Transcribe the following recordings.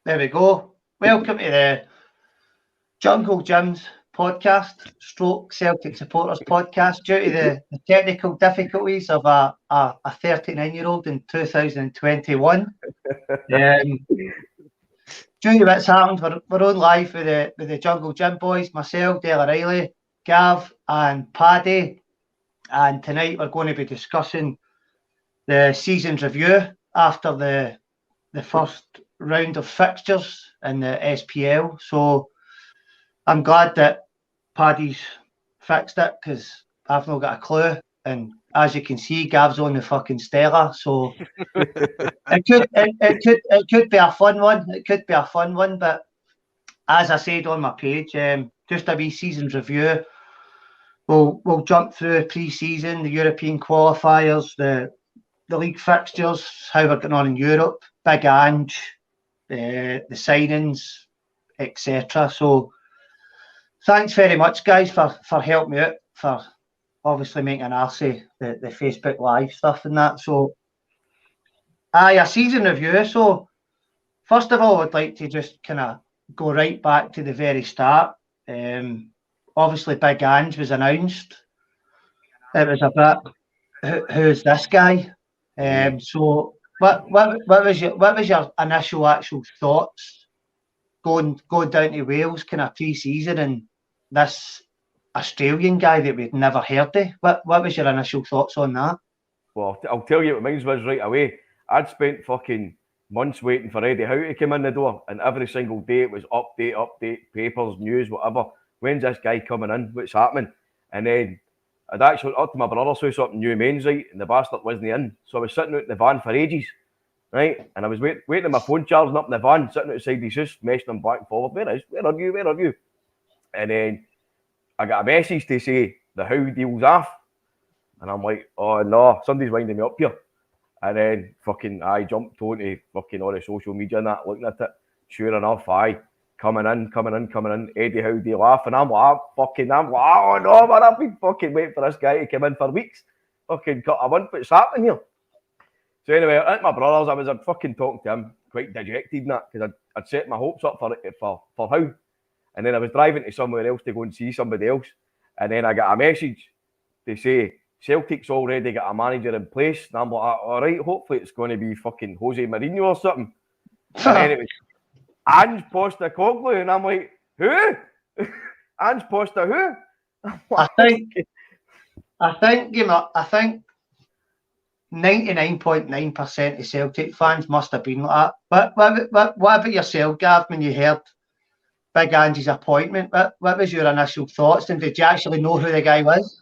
There we go. Welcome to the Jungle Gyms podcast, stroke Celtic supporters podcast. Due to the technical difficulties of a 39-year-old in 2021. Due to what's happened, we're on live with the Jungle Gym boys, myself, Dale O'Reilly, Gav and Paddy. And tonight we're going to be discussing the season's review after the first round of fixtures in the SPL. So I'm glad that Paddy's fixed it because I've not got a clue. And as you can see, Gav's on the fucking Stella. So it could be a fun one. It could be a fun one. But as I said on my page, just a wee season's review. We'll jump through pre-season, the European qualifiers, the league fixtures, how we're getting on in Europe, Big Ange, the signings, etc. So thanks very much, guys, for helping me out, for obviously making an arse of the Facebook Live stuff and that. So, a season review. So, first of all, I'd like to just kind of go right back to the very start. Obviously, Big Ange was announced. It was a bit, who's this guy? So, what was your initial actual thoughts going down to Wales kind of pre-season and this Australian guy that we'd never heard of? What was your initial thoughts on that? Well, I'll tell you what mine was right away. I'd spent fucking months waiting for Eddie Howe to come in the door, and every single day it was update, papers, news, whatever. When's this guy coming in? What's happening? And then I'd actually up to my brother's house up in New Mainside, and the bastard wasn't in. So I was sitting out in the van for ages, right? And I was waiting on my phone charging up in the van, sitting outside his house, messing him back and forward. Where are you? And then I got a message to say the Howe deal's off. And I'm like, oh no, somebody's winding me up here. And then fucking I jumped onto fucking all the social media and that, looking at it. Sure enough, coming in, Eddie Howe deal off. And I'm like, oh no, man, I've been fucking waiting for this guy to come in for weeks. Fucking cut a month, what's happening here? So anyway, at my brother's, I was fucking talking to him, quite dejected and that, because I'd set my hopes up for Howe. And then I was driving to somewhere else to go and see somebody else. And then I got a message to say, Celtic's already got a manager in place. And I'm like, all right, hopefully it's going to be fucking Jose Mourinho or something. And then it was Ange Postecoglou. And I'm like, who? Ange Posta who? I think 99.9% of Celtic fans must have been like that. What about yourself, Gav, when you heard Big Ange's appointment? What was your initial thoughts? And did you actually know who the guy was?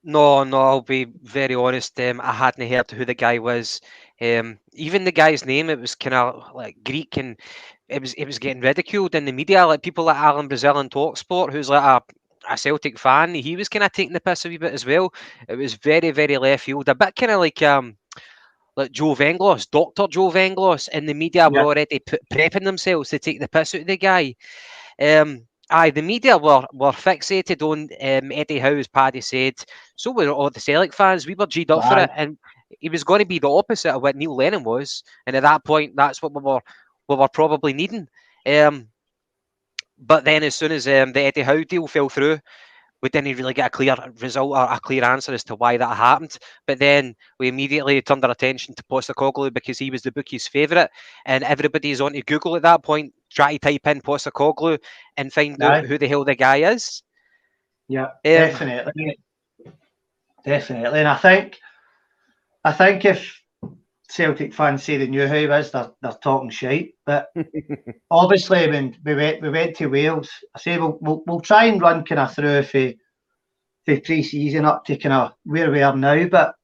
No, I'll be very honest. I hadn't heard who the guy was. Even the guy's name, it was kind of like Greek, and it was getting ridiculed in the media. Like people like Alan Brazil and Talksport, who's like a Celtic fan, he was kind of taking the piss a wee bit as well. It was very, very left field. A bit kind of like Joe Venglos, Dr. Joe Venglos, in the media were already prepping themselves to take the piss out of the guy. The media were fixated on Eddie Howe, as Paddy said. So were all the Celtic fans. We were G'd up for it, and he was going to be the opposite of what Neil Lennon was. And at that point, that's what we were probably needing. But then, as soon as the Eddie Howe deal fell through, we didn't really get a clear result or a clear answer as to why that happened. But then we immediately turned our attention to Postecoglou because he was the bookie's favourite, and everybody's on to Google at that point, try to type in Postecoglou and find out who the hell the guy is. Yeah, definitely. And I think if Celtic fans say they knew who he was, they're talking shite. But obviously, when we went to Wales, I say we'll try and run kind of through for pre-season up to kind of where we are now. But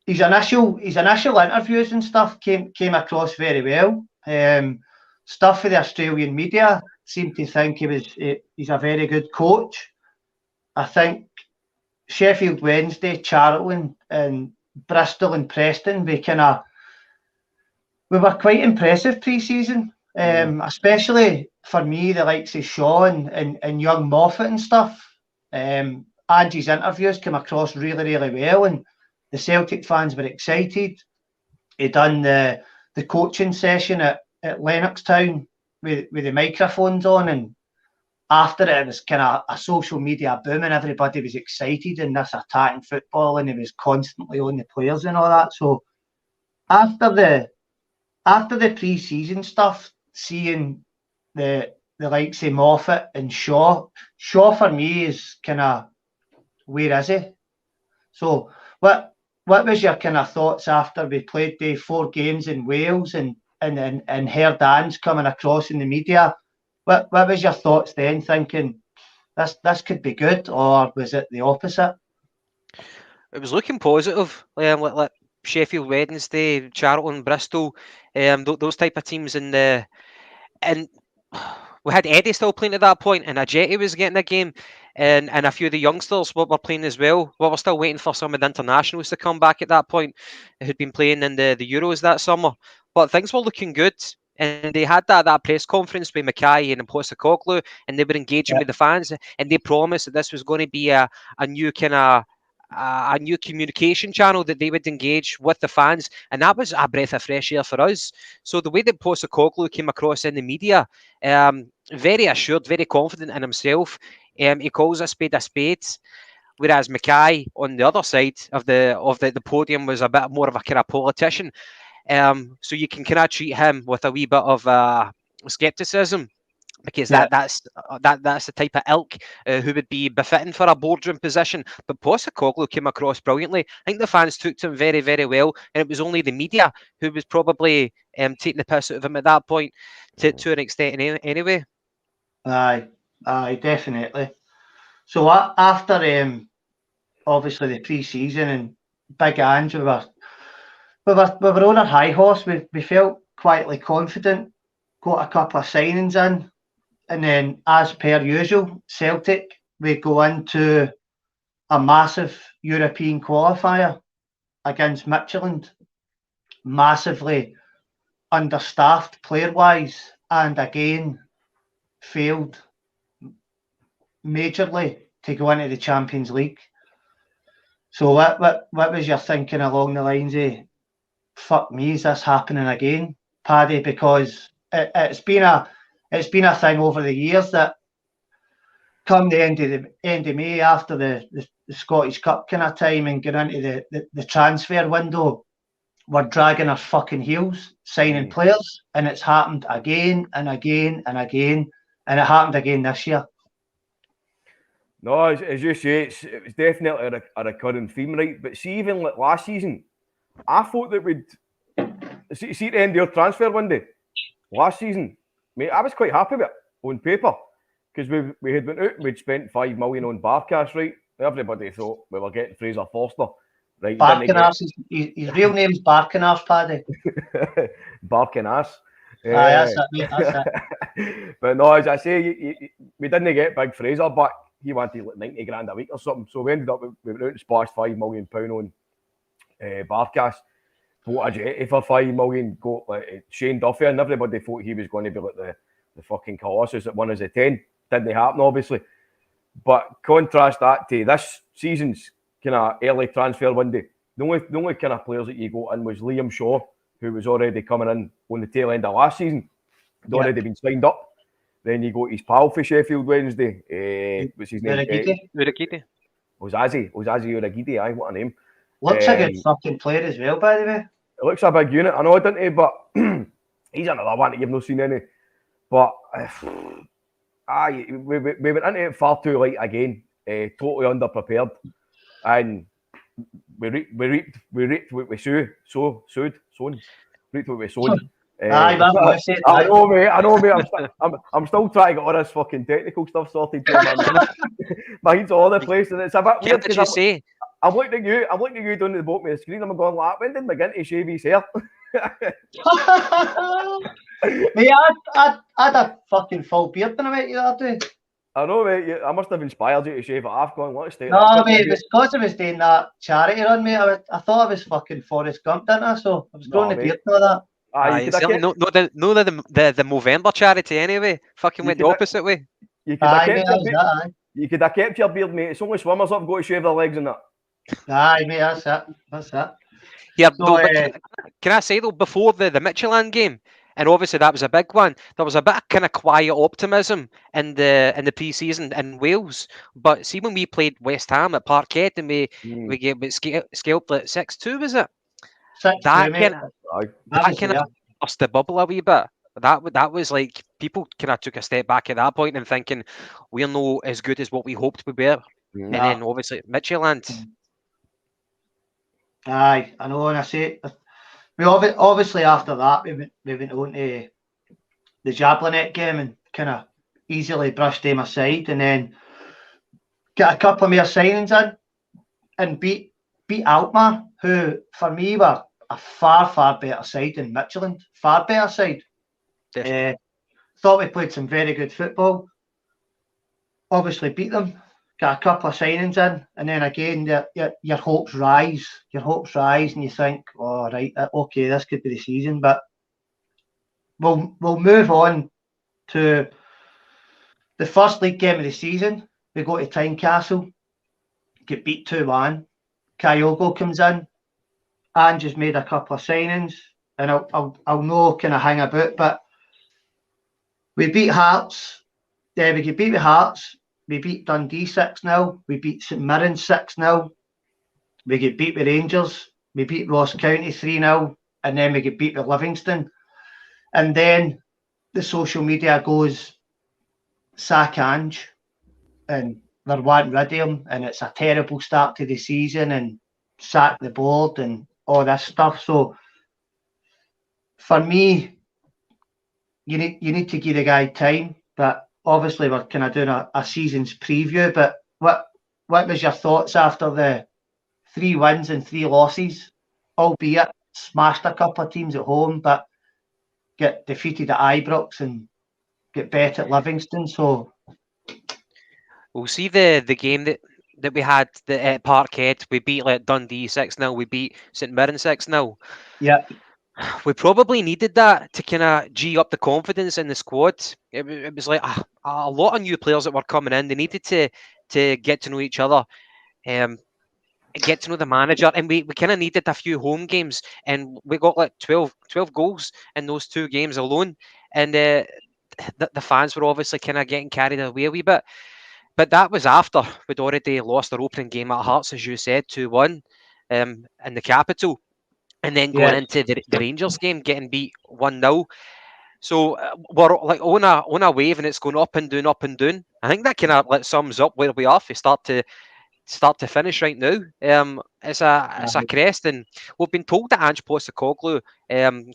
his initial interviews and stuff came across very well. Stuff for the Australian media seemed to think he's a very good coach. I think Sheffield Wednesday, Charlton, and Bristol and Preston, we were quite impressive pre-season, especially for me, the likes of Sean and young Moffat and stuff. Angie's interviews came across really, really well, and the Celtic fans were excited. He done the coaching session at at Lennoxtown with the microphones on, and after it was kind of a social media boom and everybody was excited in this attacking football and he was constantly on the players and all that. So after the pre-season stuff, seeing the likes of Moffat and Shaw for me is kind of, where is he? So what was your kind of thoughts after we played the 4 games in Wales and heard Dan's coming across in the media? What was your thoughts then, thinking this could be good, or was it the opposite? It was looking positive. Like Sheffield Wednesday, Charlton, Bristol, those type of teams and we had Eddie still playing at that point, and Ajeti was getting a game, and a few of the youngsters were playing as well. We were still waiting for some of the internationals to come back at that point, who'd been playing in the Euros that summer. But things were looking good, and they had that press conference with Mackay and Postecoglou, and they were engaging with the fans, and they promised that this was going to be a new kind of a new communication channel that they would engage with the fans, and that was a breath of fresh air for us. So the way that Postecoglou came across in the media, very assured, very confident in himself. He calls a spade, whereas Mackay on the other side of the podium was a bit more of a kind of politician. So you can kind of treat him with a wee bit of skepticism, because that's the type of ilk who would be befitting for a boardroom position. But Postecoglou came across brilliantly. I think the fans took to him very, very well, and it was only the media who was probably taking the piss out of him at that point to an extent anyway. Aye, definitely. So after obviously the pre-season and Big Ange, we were on our high horse. We felt quietly confident, got a couple of signings in, and then, as per usual, Celtic, we go into a massive European qualifier against Midtjylland, massively understaffed player-wise, and again failed majorly to go into the Champions League. So what was your thinking along the lines of, fuck me, is this happening again, Paddy? Because it's been a thing over the years that come the end of May, after the Scottish Cup kind of time, and get into the transfer window, we're dragging our fucking heels signing players, and it's happened again and again and again, and it happened again this year. No, as you say, it was definitely a recurring theme, right? But see, even like last season, I thought that we'd see at the end of your transfer window last season, mate, I was quite happy with it on paper, because we had went out and we'd spent $5 million on Barkas, right? Everybody thought we were getting Fraser Forster, right? Barkanas, his real name's Barkanas, Paddy. Barkanas. That's it, mate, that's it. But no, as I say, we didn't get Big Fraser back. He wanted like 90 grand a week or something. So we ended up, we went out and splashed £5 million on Barkas. Bought Ajeti for $5 million, got like Shane Duffy, and everybody thought he was going to be like the fucking Colossus that won as a 10. Didn't happen, obviously. But contrast that to this season's kind of early transfer window. The only kind of players that you got in was Liam Shaw, who was already coming in on the tail end of last season. He'd already been signed up. Then you got his pal for Sheffield Wednesday. What's his name? Uragite. Ozazi Uragite, aye, what a name. Looks a good fucking player as well, by the way. It looks a big unit, I know, didn't he? But he's another one that you've not seen any. But we went into it far too late again, totally underprepared, and we reaped what we sowed. Reaped what we sowed. I know, mate. I'm still trying to get all this fucking technical stuff sorted. My head's all over the place, and it's a bit weird. What did you say? I'm looking at you down at the bottom of the screen. I'm going, like, when did McGinty shave his hair? Mate, I had a fucking full beard when I met you that day. I know, mate. I must have inspired you to shave it off. Going, what a state. No, mate, it was because I was doing that charity run, mate. I thought I was fucking Forrest Gump, didn't I? So I was growing the beard and all that. The Movember charity anyway. Fucking went the opposite way. You could have kept your beard, mate. It's only swimmers that have got to shave their legs and that. Aye, mate, that's it. Yeah, So, can I say though, before the Midtjylland game, And obviously that was a big one. There was a bit of kind of quiet optimism in the pre-season in Wales. But see, when we played West Ham at Parkhead and we get scalped at 6-2, was it? 6-2, That mate. kind of I that was kind of there. burst the bubble a wee bit. That was like people kind of took a step back at that point and thinking we're no as good as what we hoped we were. And then obviously Midtjylland. Aye, I know, and I say we obviously after that we went on to the Jablonec game and kind of easily brushed them aside, and then get a couple of more signings in and beat Alkmaar, who for me were a far better side than Midtjylland, far better side. Thought we played some very good football. Obviously beat them, got a couple of signings in, and then again your hopes rise. Your hopes rise, and you think, oh right, okay, this could be the season. But we'll move on to the first league game of the season. We go to Tynecastle, get beat 2-1. Kyogo comes in. And just made a couple of signings, and I'll no kind of hang about, but we beat Hearts. We get beat with Hearts. We beat Dundee 6-0. We beat St Mirren 6-0. We get beat with Rangers. We beat Ross County 3-0, and then we get beat with Livingston. And then the social media goes sack Ange, and they're wanting rid of him, and it's a terrible start to the season, and sack the board and all this stuff. So for me, you need to give the guy time. But obviously we're kind of doing a season's preview. But what was your thoughts after the 3 wins and 3 losses, albeit smashed a couple of teams at home, but get defeated at Ibrox and get bet at Livingston? So we'll see the game that we had at Parkhead. We beat like Dundee 6-0. We beat St Mirren 6-0. yeah, we probably needed that to kind of G up the confidence in the squad. It was like a lot of new players that were coming in. They needed to get to know each other, get to know the manager, and we kind of needed a few home games, and we got like 12 goals in those 2 games alone, and the fans were obviously kind of getting carried away a wee bit. But that was after we'd already lost our opening game at Hearts, as you said, 2-1 in the capital. And then going into the Rangers game, getting beat 1-0. So we're like on a wave, and it's going up and down, up and down. I think that kind of like sums up where we are. We start to finish right now. It's a crest, and we've been told that Ange Postecoglou,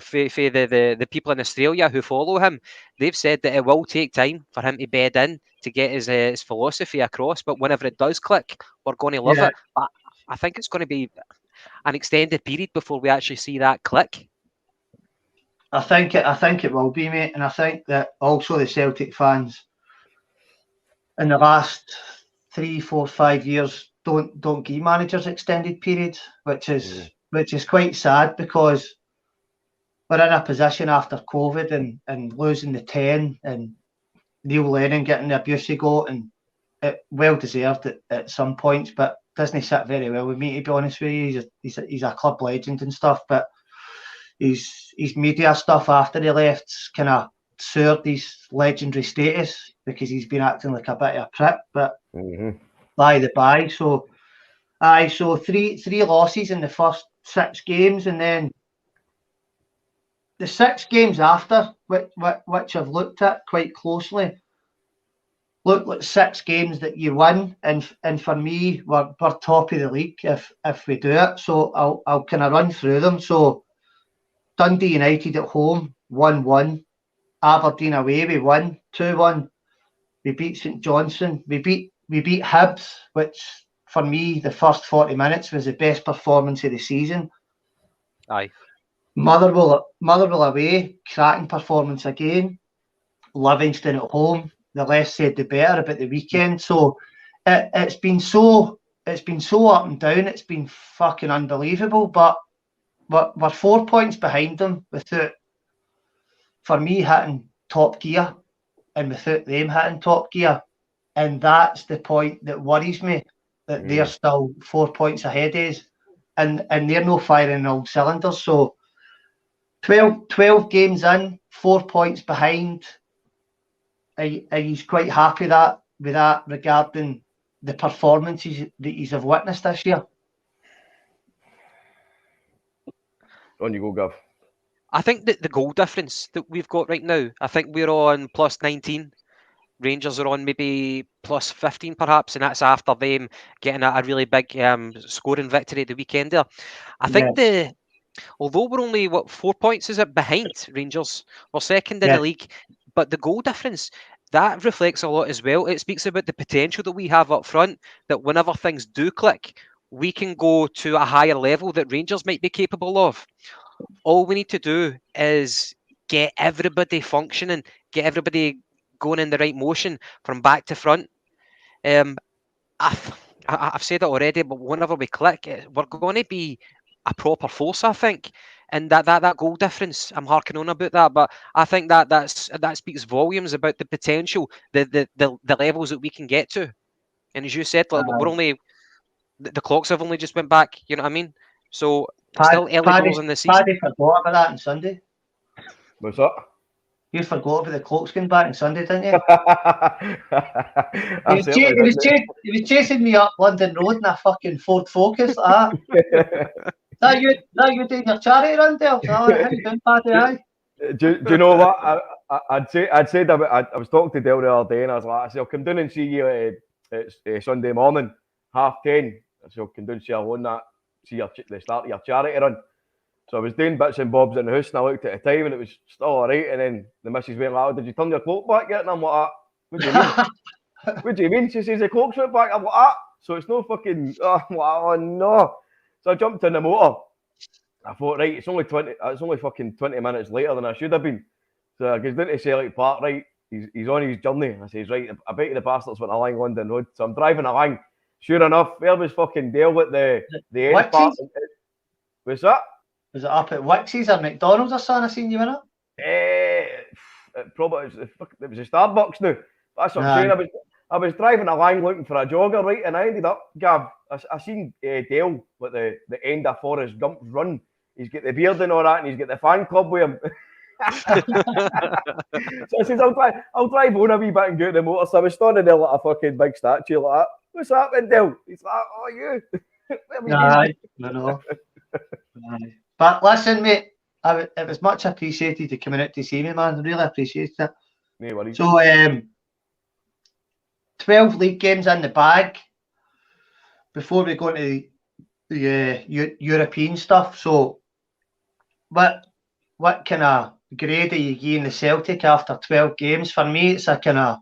for the people in Australia who follow him, they've said that it will take time for him to bed in to get his philosophy across. But whenever it does click, we're going to love it. But I think it's going to be an extended period before we actually see that click. I think it will be, mate, and I think that also the Celtic fans in the last 3, 4, 5 years don't give managers extended periods, which is quite sad, because we're in a position after COVID and losing the 10 and Neil Lennon getting the abuse he got, and it well deserved at some points, but doesn't sit very well with me, to be honest with you. He's a club legend and stuff, but his media stuff after he left's kind of soured his legendary status, because he's been acting like a bit of a prick. But by the by, so three losses in the first 6 games, and then the 6 games after, which I've looked at quite closely, look like 6 games that you win, and for me, we're top of the league if we do it. So I'll kind of run through them. So Dundee United at home, 1-1. Aberdeen away, we won 2-1. We beat St Johnstone. We beat Hibs, which for me, the first 40 minutes was the best performance of the season. Aye. Motherwell away, cracking performance again. Livingston at home. The less said the better about the weekend. So it's been so up and down. It's been fucking unbelievable. But we're 4 points behind them without, for me, hitting top gear, and without them hitting top gear. And that's the point that worries me, that they're still 4 points ahead of us, and they're no firing on all cylinders. So 12 games in, 4 points behind. Are you quite happy with that regarding the performances that you have witnessed this year? On you go, Gav. I think that the goal difference that we've got right now, I think we're on plus 19. Rangers are on maybe plus 15 perhaps, and that's after them getting a really big scoring victory at the weekend there. I think although we're only 4 points is it behind Rangers, we're second in the league, but the goal difference, that reflects a lot as well. It speaks about the potential that we have up front, that whenever things do click, we can go to a higher level that Rangers might be capable of. All we need to do is get everybody functioning, get everybody going in the right motion from back to front. I've said it already, but whenever we click, we're going to be a proper force, I think. And that goal difference, I'm harking on about that, but I think that speaks volumes about the potential, the levels that we can get to. And as you said, like, we're only the clocks have only just went back. You know what I mean? So still early doors in the season. Paddy forgot about that on Sunday. What's that? You forgot about the clocks going back on Sunday, didn't you? He was chasing me up London Road in a fucking Ford Focus like that. That you doing your charity run, Dale? How you doing, Paddy? Aye. Do you know what? I was talking to Dale the other day, and I was like, I'll come down and see you at Sunday morning, 10:30. I'll come down and see you on see the start of your charity run. So I was doing bits and bobs in the house, and I looked at the time, and it was still all right. And then the missus went like, "Did you turn your clock back yet?" And I'm like, "What do you mean? What do you mean?" She says, "The clock's went back." I'm like, "So it's no fucking." I'm like, "Oh no!" So I jumped in the motor. I thought, right, it's only fucking 20 minutes later than I should have been. So I goes down to Celtic Park, right? He's on his journey. I says, right, I bet you the bastards went along London Road. So I'm driving along. Sure enough, there was fucking Dale with the end part. What's that? Was it up at Wixie's or McDonald's or something? I seen you in it. It was a Starbucks now. That's what I'm saying. I was driving along looking for a jogger, right, and I ended up, Gav, I seen Dale with the end of Forrest Gump's run. He's got the beard and all that, and he's got the fan club with him. So I says, I'll drive on a wee bit and go to the motor. So I was standing there like a fucking big statue like that. What's happening, Dale? He's like, oh, you. No. But listen, mate, it was much appreciated to coming out to see me, man. I really appreciate it. No worries. So, 12 league games in the bag before we go into the European stuff. So, what kind of grade are you giving the Celtic after 12 games? For me, it's a kind of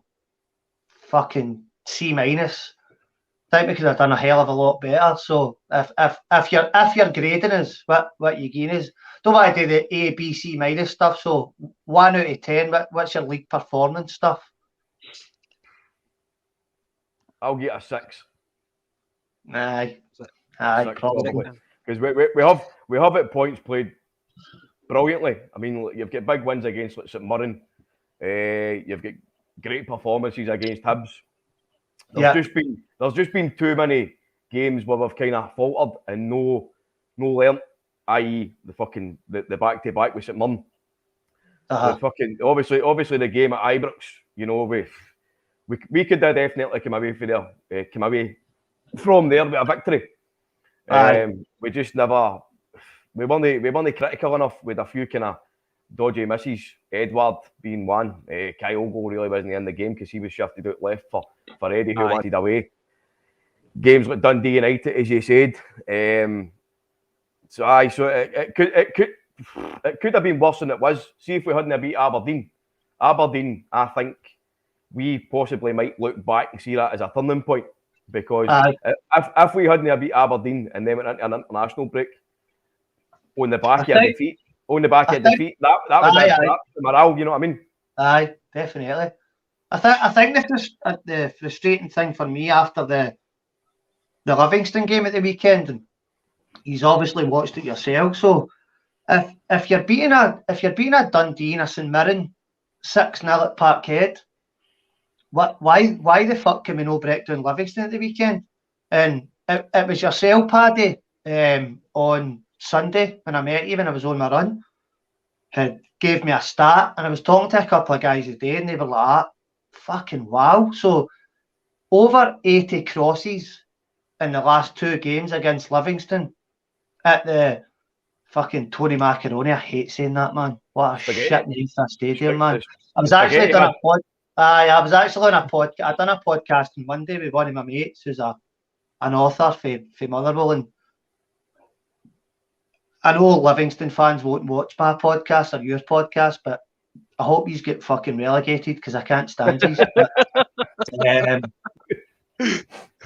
fucking C-. I think we could have done a hell of a lot better. So if you're grading us, what you giving is, don't want to do the A, B, C- stuff. So 1 out of 10. What's your league performance stuff? I'll get a 6. Aye, 6, probably. Because we have at points played brilliantly. I mean, you've got big wins against St Mirren. You've got great performances against Hibs. There's just been too many games where we've kind of faltered and no learnt, i.e. the back to back with St Mirren. The fucking obviously the game at Ibrox, you know, we could have definitely come away from there with a victory. We just never we weren't critical enough with a few kind of dodgy misses. Edward being one. Kyogo really wasn't in the game because he was shifted out left for Eddie, who wanted away. Games like Dundee United, as you said. So it could have been worse than it was. See if we hadn't beat Aberdeen. Aberdeen, I think we possibly might look back and see that as a turning point, because if we hadn't beat Aberdeen and then went into an international break on the back of defeat, that would have the morale. You know what I mean? Aye, definitely. I think the frustrating thing for me after the Livingston game at the weekend, and he's obviously watched it yourself. So if you're beating a Dundee and a St Mirren 6-0 at Parkhead, why the fuck can we no break down Livingston at the weekend? And it was yourself, Paddy, on Sunday when I met you when I was on my run. had gave me a stat, and I was talking to a couple of guys today, and they were like, fucking wow. So over 80 crosses in the last 2 games against Livingston at the fucking Tony Macaroni. I hate saying that, man. What a Spaghetti. shit name for a stadium, man. I was the actually spaghetti, done man. a pod. I was actually on a podcast. I done a podcast on Monday with one of my mates who's an author for Motherwell, and I know Livingston fans won't watch my podcast or your podcast, but I hope he's get fucking relegated because I can't stand these.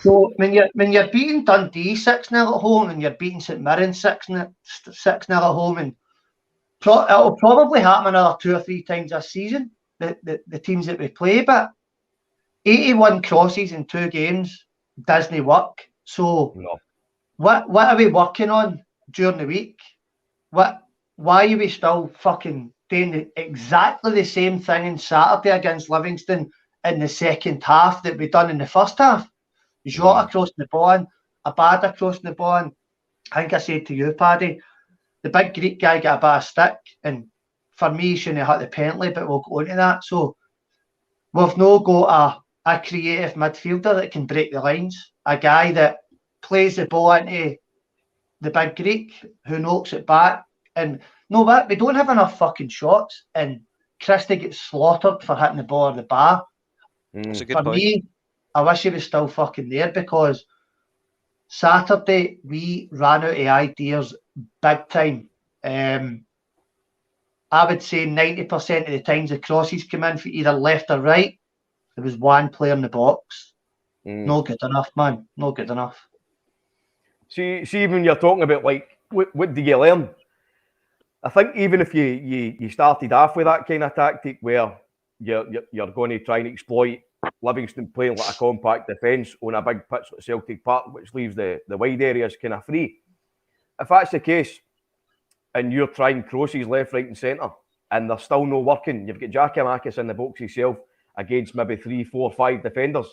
So when you're beating Dundee 6-0 at home, and you're beating St Mirren 6-0 at home, and it'll probably happen another 2 or 3 times this season, the teams that we play, but 81 crosses in 2 games doesn't work. So No. what are we working on during the week? Why are we still fucking doing exactly the same thing on Saturday against Livingston in the second half that we done in the first half? Jota crossing the ball, Abada crossing the ball. I think I said to you, Paddy, the big Greek guy got a bit of stick, and for me, he shouldn't have hit the penalty, but we'll go into that. So we've now got a creative midfielder that can break the lines, a guy that plays the ball into the big Greek who knocks it back. And no, what? We don't have enough fucking shots, and Christie gets slaughtered for hitting the ball or the bar. That's a good For point. me, I wish he was still fucking there, because Saturday we ran out of ideas big time. I would say 90% of the times the crosses come in for either left or right, there was one player in the box. No good enough, man. No good enough. See, when you're talking about like what do you learn? I think even if you started off with that kind of tactic where you're going to try and exploit Livingston playing like a compact defence on a big pitch like Celtic Park, which leaves the wide areas kind of free. If that's the case, and you're trying crosses left, right, and centre, and they're still not working, you've got Giakoumakis in the box himself against maybe 3, 4, 5 defenders,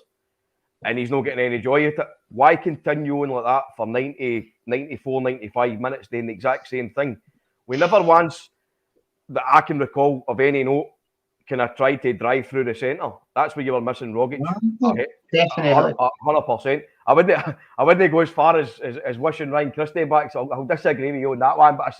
and he's not getting any joy out of it. Why continue on like that for 90, 94, 95 minutes doing the exact same thing? We never once, that I can recall of any note, can I try to drive through the centre. That's where you were missing Rogic. Definitely. 100%. I wouldn't go as far as wishing Ryan Christie back, so I'll disagree with you on that one. But I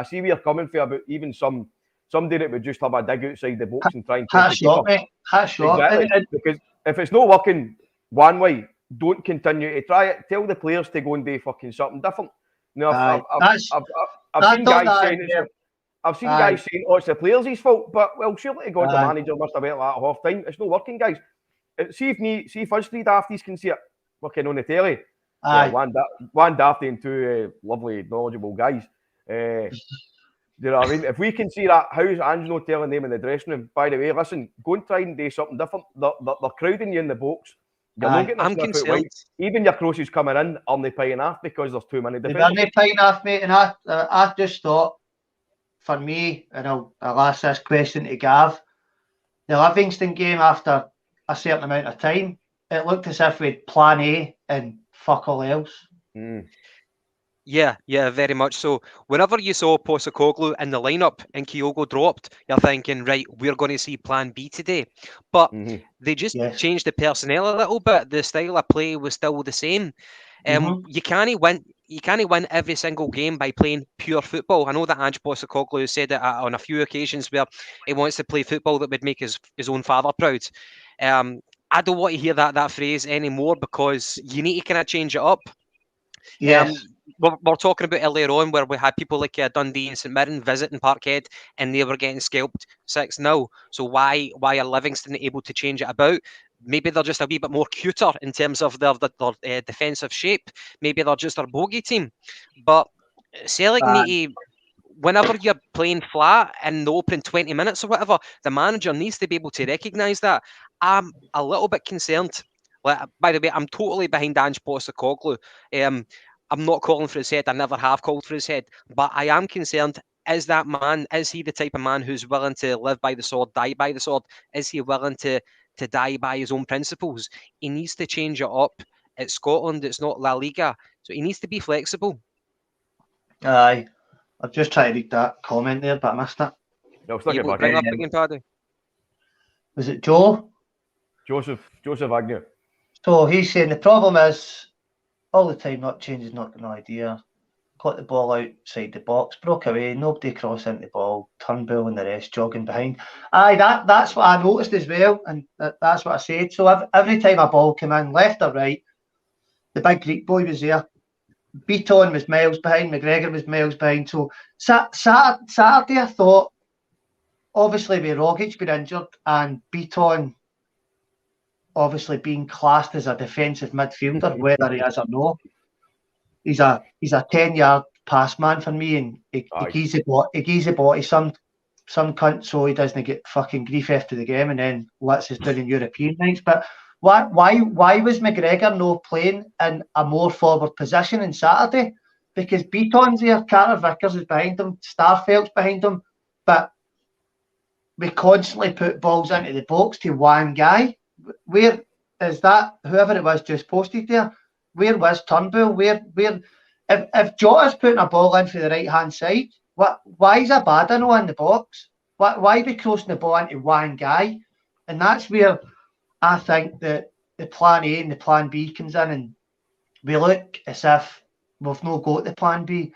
see where you're coming from about even somebody that would just have a dig outside the box and try and take the keeper. Exactly. Because if it's not working one way, don't continue to try it. Tell the players to go and do fucking something different. You know, I've seen guys saying oh, it's the players' fault, but well, surely God, the manager must have been like half time. It's not working, guys. See if us 3 dafties can see it working on the telly. One dafty and 2 lovely, knowledgeable guys. You know what I mean? If we can see that, how's Angelo telling them in the dressing room? By the way, listen, go and try and do something different. They're crowding you in the box. You're not getting a sniff out wide. Even your crosses coming in are they paying off because there's too many defenders. They're not paying off, mate. And I just thought, for me, and I'll ask this question to Gav, the Livingston game, after a certain amount of time, it looked as if we'd plan A and fuck all else. Yeah, very much so. Whenever you saw Postecoglou in the lineup and Kyogo dropped, you're thinking, right, we're going to see plan B today. But they just changed the personnel a little bit. The style of play was still the same. You can't win every single game by playing pure football. I know that Ange Postecoglou has said it on a few occasions where he wants to play football that would make his own father proud. I don't want to hear that phrase anymore, because you need to kind of change it up. Yes. We're talking about earlier on where we had people like Dundee and St Mirren visiting Parkhead and they were getting scalped 6-0. So why are Livingston able to change it about? Maybe they're just a wee bit more cuter in terms of their defensive shape. Maybe they're just a bogey team. But Celtic need to, whenever you're playing flat in the opening 20 minutes or whatever, the manager needs to be able to recognise that. I'm a little bit concerned. By the way, I'm totally behind Ange Postecoglou. I'm not calling for his head. I never have called for his head. But I am concerned. Is he the type of man who's willing to live by the sword, die by the sword? Is he willing to die by his own principles? He needs to change it up. It's Scotland. It's not La Liga. So he needs to be flexible. Aye. I've just tried to read that comment there, but I missed it. They'll still get Able to back bring in. up again, Paddy? Was it Joe? Joseph Agnew. So he's saying the problem is all the time not changing, not an idea. Got the ball outside the box, broke away, nobody crossed into the ball, Turnbull and the rest jogging behind. Aye, that's what I noticed as well, and that's what I said. So every time a ball came in, left or right, the big Greek boy was there. Beaton was miles behind, McGregor was miles behind. So Saturday, I thought, obviously with Rogic being injured and Beaton obviously being classed as a defensive midfielder, whether he is or no, he's a 10-yard pass man for me, and he gives the body some cunt so he doesn't get fucking grief after the game and then lets us down in European nights. But why was McGregor no playing in a more forward position on Saturday? Because Beaton's there, Carter Vickers is behind him, Starfelt's behind him, but we constantly put balls into the box to one guy. Where is that? Whoever it was just posted there. Where was Turnbull? Where? If Jota's putting a ball in for the right hand side, why is Abada in the box? Why are we crossing the ball into one guy? And that's where I think that the plan A and the plan B comes in, and we look as if we've not got the plan B.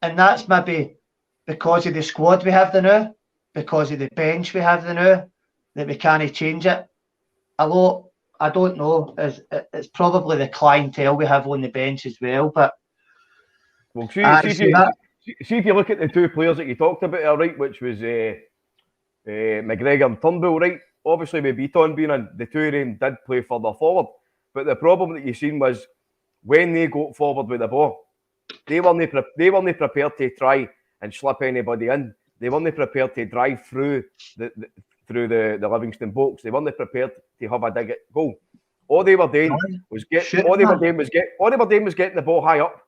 And that's maybe because of the squad we have now, because of the bench we have now, that we can't change it. Although I don't know, it's probably the clientele we have on the bench as well. But well, see if you look at the two players that you talked about, right, which was McGregor and Turnbull, right? Obviously, with Beaton being in, the two of them did play further forward. But the problem that you seen was when they got forward with the ball, they weren't prepared to try and slip anybody in. They weren't prepared to drive through the Livingston box. They weren't prepared to have a dig at goal. All they were doing was getting the ball high up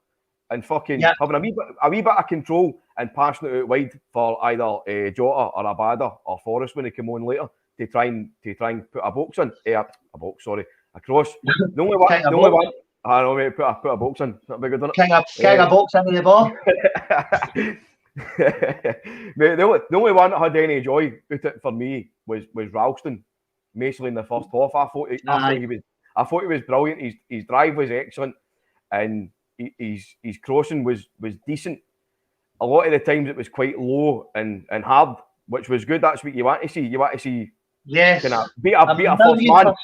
and fucking having a wee bit of control and passing it out wide for either Jota or Abada or Forrest when they come on later to try and put a box in. A cross. The only one. I know, mate, put a box in. That'd be good, wouldn't it? King a box into the ball. Mate, the only one that had any joy with it for me was Ralston, mostly in the first half. I thought he was brilliant. His drive was excellent, and his crossing was decent. A lot of the times it was quite low and hard, which was good. That's what you want to see. You want to see beat a first man.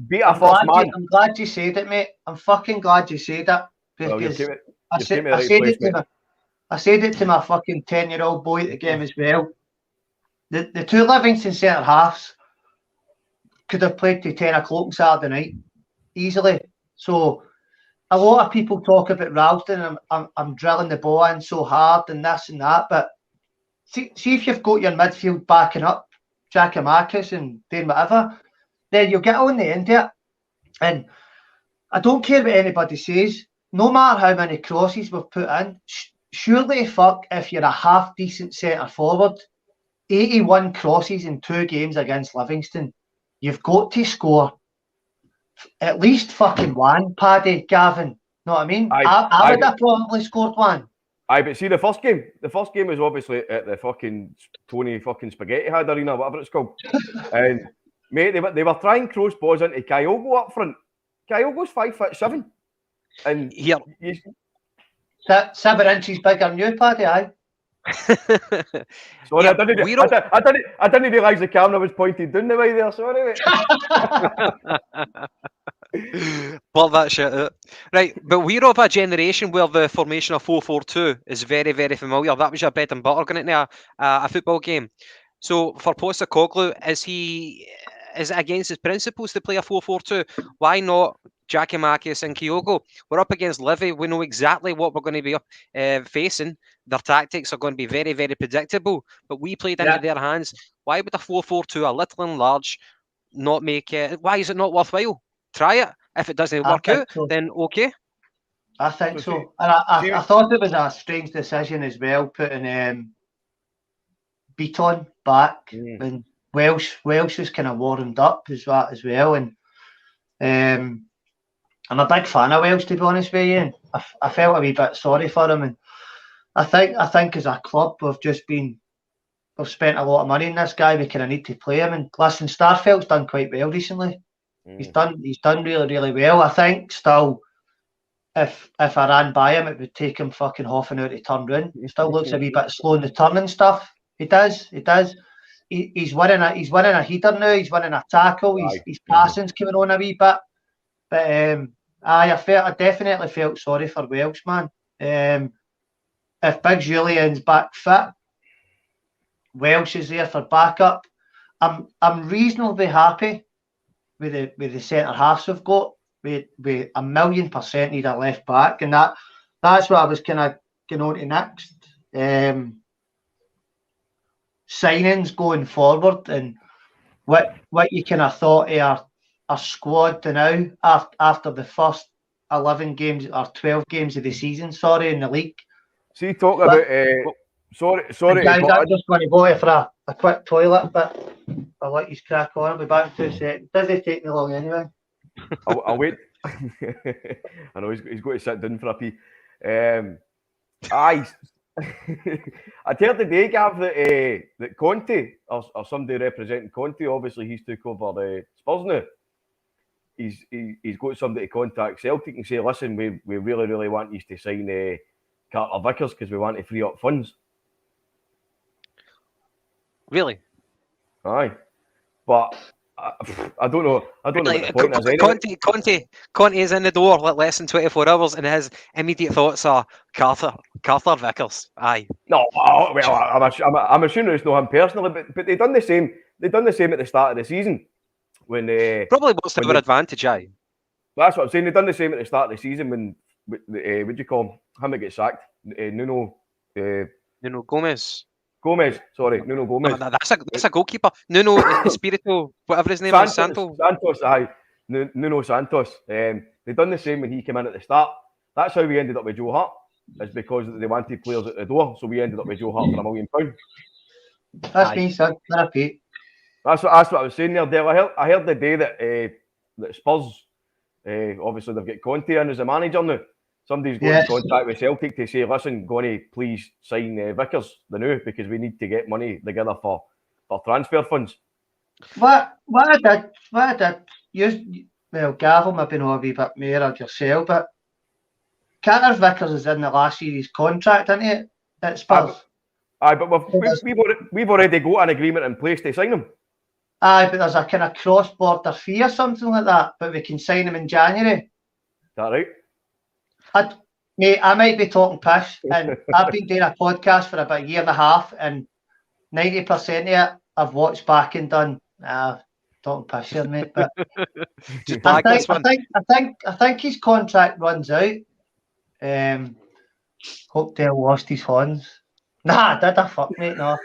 Beat a first man. I'm glad you said it, mate. I'm fucking glad you said that. Because I said it to my fucking 10-year-old boy at the game as well. The two Livingston centre halves could have played to 10 o'clock on Saturday night easily. So a lot of people talk about Ralston and I'm drilling the ball in so hard and this and that, but see if you've got your midfield backing up Giakoumakis and doing whatever, then you'll get on the end of it. And I don't care what anybody says, no matter how many crosses we've put in, surely fuck if you're a half decent centre forward, 81 crosses in 2 games against Livingston, you've got to score at least fucking one, Paddy, Gavin. Know what I mean? I would have probably scored one. Aye, but see the first game was obviously at the fucking Tony fucking Spaghetti Head Arena, whatever it's called. And mate, they were trying cross balls into Kyogo up front. Kyogo's 5'7", and 7 inches bigger than you, Paddy. Aye. Sorry, I didn't realise the camera was pointed down the way there. Sorry, mate. Pull that shit out. Right, but we're of a generation where the formation of 4-4-2 is very, very familiar. That was your bread and butter going into a football game. So for Postecoglou, is it against his principles to play a 4-4-2? Why not Giakoumakis and Kyogo? We're up against Livy. We know exactly what we're going to be facing. Their tactics are going to be very, very predictable. But we played into their hands. Why would a 4-4-2, a little and large, not make it? Why is it not worthwhile? Try it. If it doesn't work out, then okay. I think so. And I thought it was a strange decision as well, putting Beaton back when Welsh was kind of warmed up as well. And I'm a big fan of Welsh, to be honest with you. And I felt a wee bit sorry for him. And I think as a club we've just been we've spent a lot of money on this guy. We kind of need to play him. And listen, Starfelt's done quite well recently. He's done really, really well. I think still, if I ran by him, it would take him fucking half an hour to turn round. He still looks a wee bit slow in the turn and stuff. He does. He's winning a heater now. He's winning a tackle. His passing's coming on a wee bit. But I definitely felt sorry for Welsh, man. If Big Julian's back fit, Welsh is there for backup. I'm reasonably happy with the centre halves we've got. We 1,000,000% need a left back, and that's what I was kind of going on to next. Signings going forward, and what you kind of thought of our squad to now after the first 11 games or 12 games of the season, in the league. See, talk about sorry. Guys, I'm just going to go for a quick toilet, but I'll let you crack on. I'll be back in 2 seconds. Doesn't take me long anyway. I'll wait. I know he's got to sit down for a pee. I heard today, Gav, that Conte or somebody representing Conte, obviously he's took over Spurs now. He's got somebody to contact Celtic and say, listen, we really, really want you to sign Carter Vickers because we want to free up funds. Really? Aye, but I don't know. I don't know what the point is anyway. Conte is in the door less than 24 hours, and his immediate thoughts are Carter Vickers. Aye. No, well, I'm assuming it's not him personally, but they done the same. They done the same at the start of the season when probably wants to have an advantage. Aye. That's what I'm saying. They done the same at the start of the season when what do you call him that gets sacked? Nuno Gomez. Nuno Gomez. No, that's a goalkeeper. Nuno Espirito, whatever his name is, Santos. Aye. Nuno Santos. They done the same when he came in at the start. That's how we ended up with Joe Hart. It's because they wanted players at the door, so we ended up with Joe Hart for £1 million. That's me, son. Repeat. That's what I was saying there, Dale. I heard the day that Spurs, obviously they've got Conte in as a manager now. Somebody's going to contact with Celtic to say, listen, Gonny, please sign Vickers the new because we need to get money together for transfer funds. What I did, Gavel maybe know a wee bit more of yourself, but Carter Vickers is in the last year's contract, isn't it? At Spurs. Aye, but we've already got an agreement in place to sign him. Aye, but there's a kind of cross-border fee or something like that, but we can sign him in January. Is that right? Mate, I might be talking piss, and I've been doing a podcast for about a year and a half, and 90% of it I've watched back and done. Talking piss here, mate. But I think his contract runs out. Hope Dale lost his horns. Nah, did I fuck, mate? No.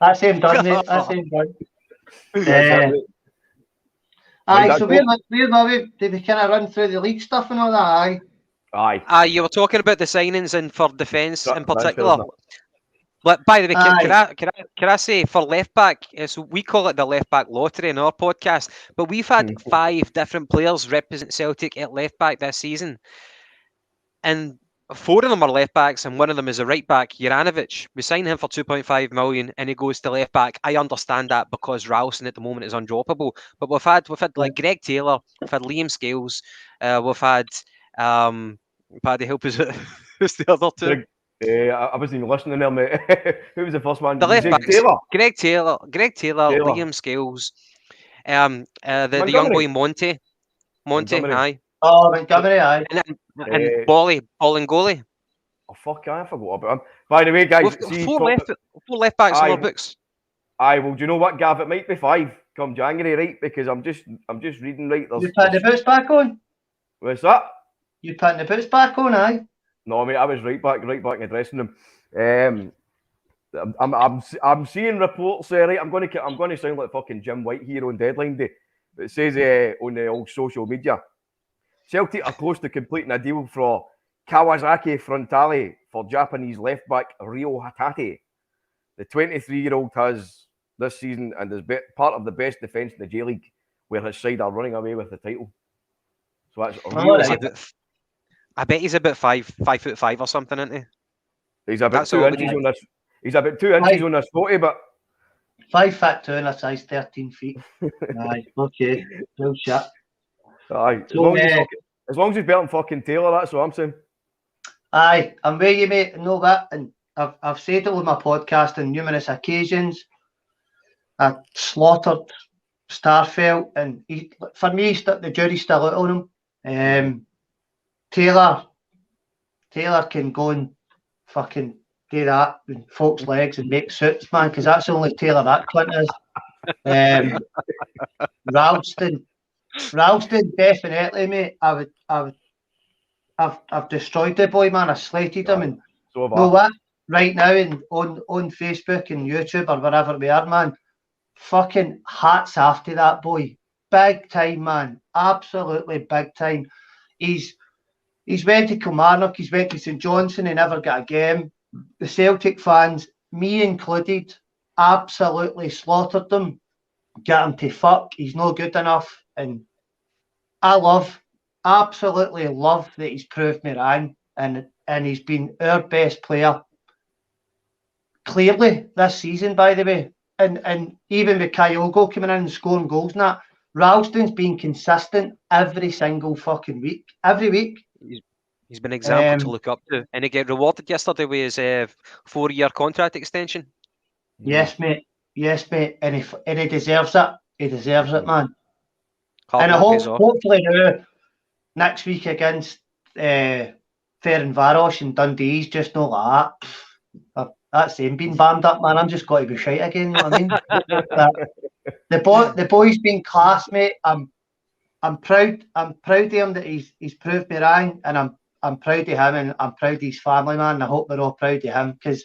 That's him done, mate. That's him done. Aye, so where did we kind of run through the league stuff and all that? Aye. You were talking about the signings and for defence in particular. But by the way, can I say for left back? So we call it the left back lottery in our podcast. But we've had 5 different players represent Celtic at left back this season, and 4 of them are left backs, and one of them is a right back, Juranovic. We signed him for 2.5 million, and he goes to left back. I understand that because Ralston at the moment is undroppable. But we've had like Greg Taylor, we've had Liam Scales, we've had Paddy, help us. Who's the other two? I wasn't even listening there, mate. Who was the first one? The left back. Greg Taylor, Liam Scales, the young boy Monty, aye. Oh, Montgomery, aye. And Bolingoli. Oh, fuck, I forgot about him. By the way, guys, four left backs in our books. Aye, well, do you know what, Gav? It might be 5 come January, right? Because I'm just reading, right? You putting the boots back on? What's that? You putting the boots back on, aye? No, mate, I was right back in the dressing room. I'm seeing reports there, right? I'm going to sound like fucking Jim White here on deadline day. But it says on the old social media, Celtic are close to completing a deal for Kawasaki Frontale for Japanese left back Ryo Hatate. The 23-year-old has this season and is part of the best defence in the J-League, where his side are running away with the title. So that's I bet he's about 5'5" or something, isn't he? He's about That's 2 all. inches on this. He's about 2 inches on this 40, but 5'2" and a size 13 feet. Aye, okay, real shit. aye, So, as long as he's better than fucking Taylor, that's what I'm saying. aye, I'm with you, mate. I know that, and I've said it on my podcast on numerous occasions. I slaughtered Starfelt, and for me, the jury's still out on him. Taylor can go and fucking do that with folks' legs and make suits, man, because that's the only Taylor that cunt is. Ralston, definitely, mate. I've destroyed the boy, man. I slated him, and So know what? Right now, on Facebook and YouTube or wherever we are, man. Fucking hats off to that boy. Big time, man. Absolutely big time. He's went to Kilmarnock, he's went to St Johnstone, he never got a game. The Celtic fans, me included, absolutely slaughtered them. Get him to fuck. He's no good enough. And I absolutely love that he's proved me wrong. And he's been our best player clearly this season, by the way. And even with Kyogo coming in and scoring goals and that, Ralston's been consistent every single fucking week. Every week. He's been an example to look up to. And he get rewarded yesterday with his 4-year contract extension. Yes, mate. Yes, mate. And he deserves it. He deserves it, man. Hard and I work pays off. hopefully now, next week against Ferencvaros and Dundee, he's just not like that. That's him being banned up, man. I'm just got to be shite again. You know what I mean? The boy's been class, mate. I'm proud. I'm proud of him that he's proved me wrong, and I'm proud of him, and I'm proud of his family, man. And I hope they're all proud of him because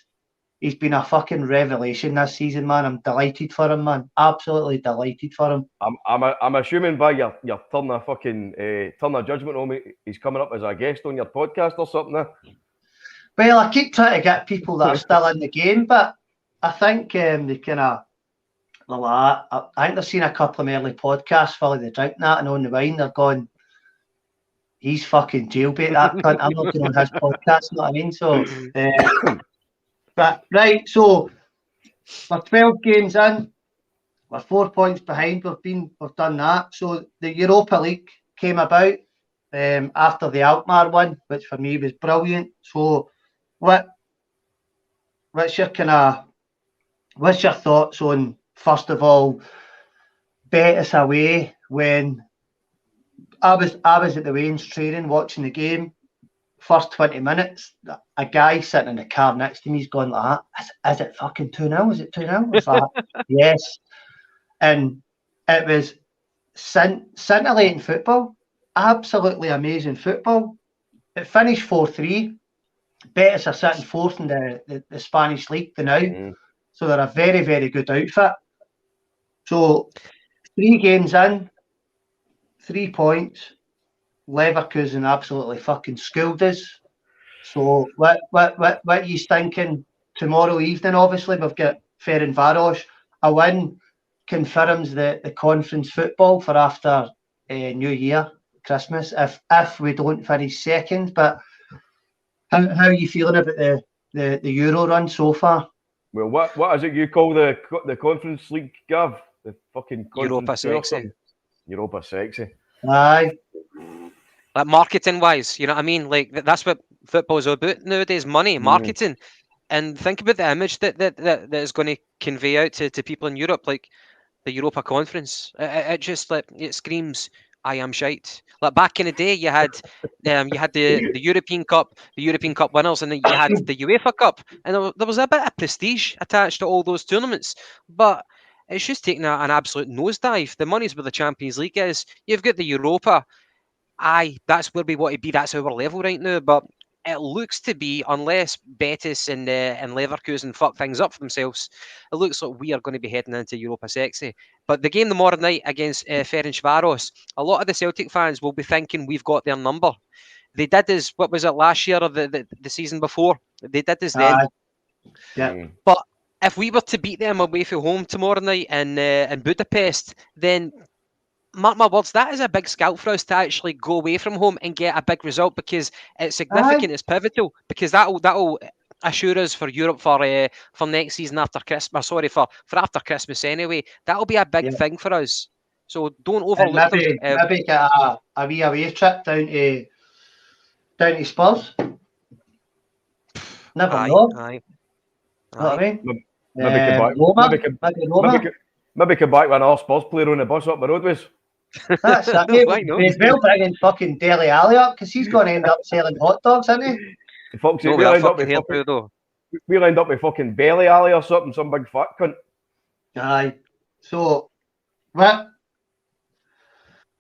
he's been a fucking revelation this season, man. I'm delighted for him, man. Absolutely delighted for him. I'm assuming by your turn of fucking turn of judgment on me, he's coming up as a guest on your podcast or something. Well, I keep trying to get people that are still in the game, but I think they kind of. Well, I think they've seen a couple of my early podcasts, Philly the Drink that and On the Wine. They're going, he's fucking jailbait, that cunt. I'm not going on his podcast, you know what I mean? So, but right, so we're 12 games in, we're 4 points behind. We've done that. So the Europa League came about after the Alkmaar one, which for me was brilliant. So, what's your thoughts on, first of all, Betis away? When I was at the Wains training watching the game, first 20 minutes, a guy sitting in the car next to me is going like that, is it fucking 2-0? Is it 2-0? I was like, yes. And it was scintillating football, absolutely amazing football. It finished 4-3. Betis are sitting fourth in the Spanish league now. So they're a very, very good outfit. So 3 games in, 3 points. Leverkusen absolutely fucking schooled us. So what are you thinking tomorrow evening? Obviously, we've got Ferencvaros. A win confirms the conference football for after New Year, Christmas. If we don't finish second, but how are you feeling about the Euro run so far? Well, what is it you call the Conference League, Gav? The fucking Europa Sexy. Europa Sexy. Aye. Like marketing wise, you know what I mean? Like that's what football's about nowadays, money, marketing. And think about the image that is going to convey out to people in Europe, like the Europa Conference. It just like it screams, I am shite. Like back in the day, you had the European Cup winners, and then you had the UEFA Cup, and there was a bit of prestige attached to all those tournaments. But it's just taking an absolute nosedive. The money's where the Champions League is. You've got the Europa. Aye, that's where we want to be. That's our level right now. But it looks to be, unless Betis and Leverkusen fuck things up for themselves, it looks like we are going to be heading into Europa Sexy. But the game tomorrow night against Ferencvaros, a lot of the Celtic fans will be thinking we've got their number. They did this, what was it, last year or the season before? They did this then. Yeah. But if we were to beat them away from home tomorrow night in Budapest, then mark my words, that is a big scalp for us to actually go away from home and get a big result, because it's significant, it's pivotal, because that'll assure us for Europe for next season after Christmas. Sorry, for after Christmas anyway. That'll be a big thing for us. So don't And overlook them. maybe get a wee away trip down to Spurs. Never know. Aye. Know what I mean? Maybe come back. Roma, Maybe come back with another Spurs player on the bus up the roadways. That's it. He's well bringing fucking Dele Alli up, because he's going to end up selling hot dogs, isn't he? Fuck's sake, we'll end up with fucking Belly Alley or something, some big fat cunt. Aye. So,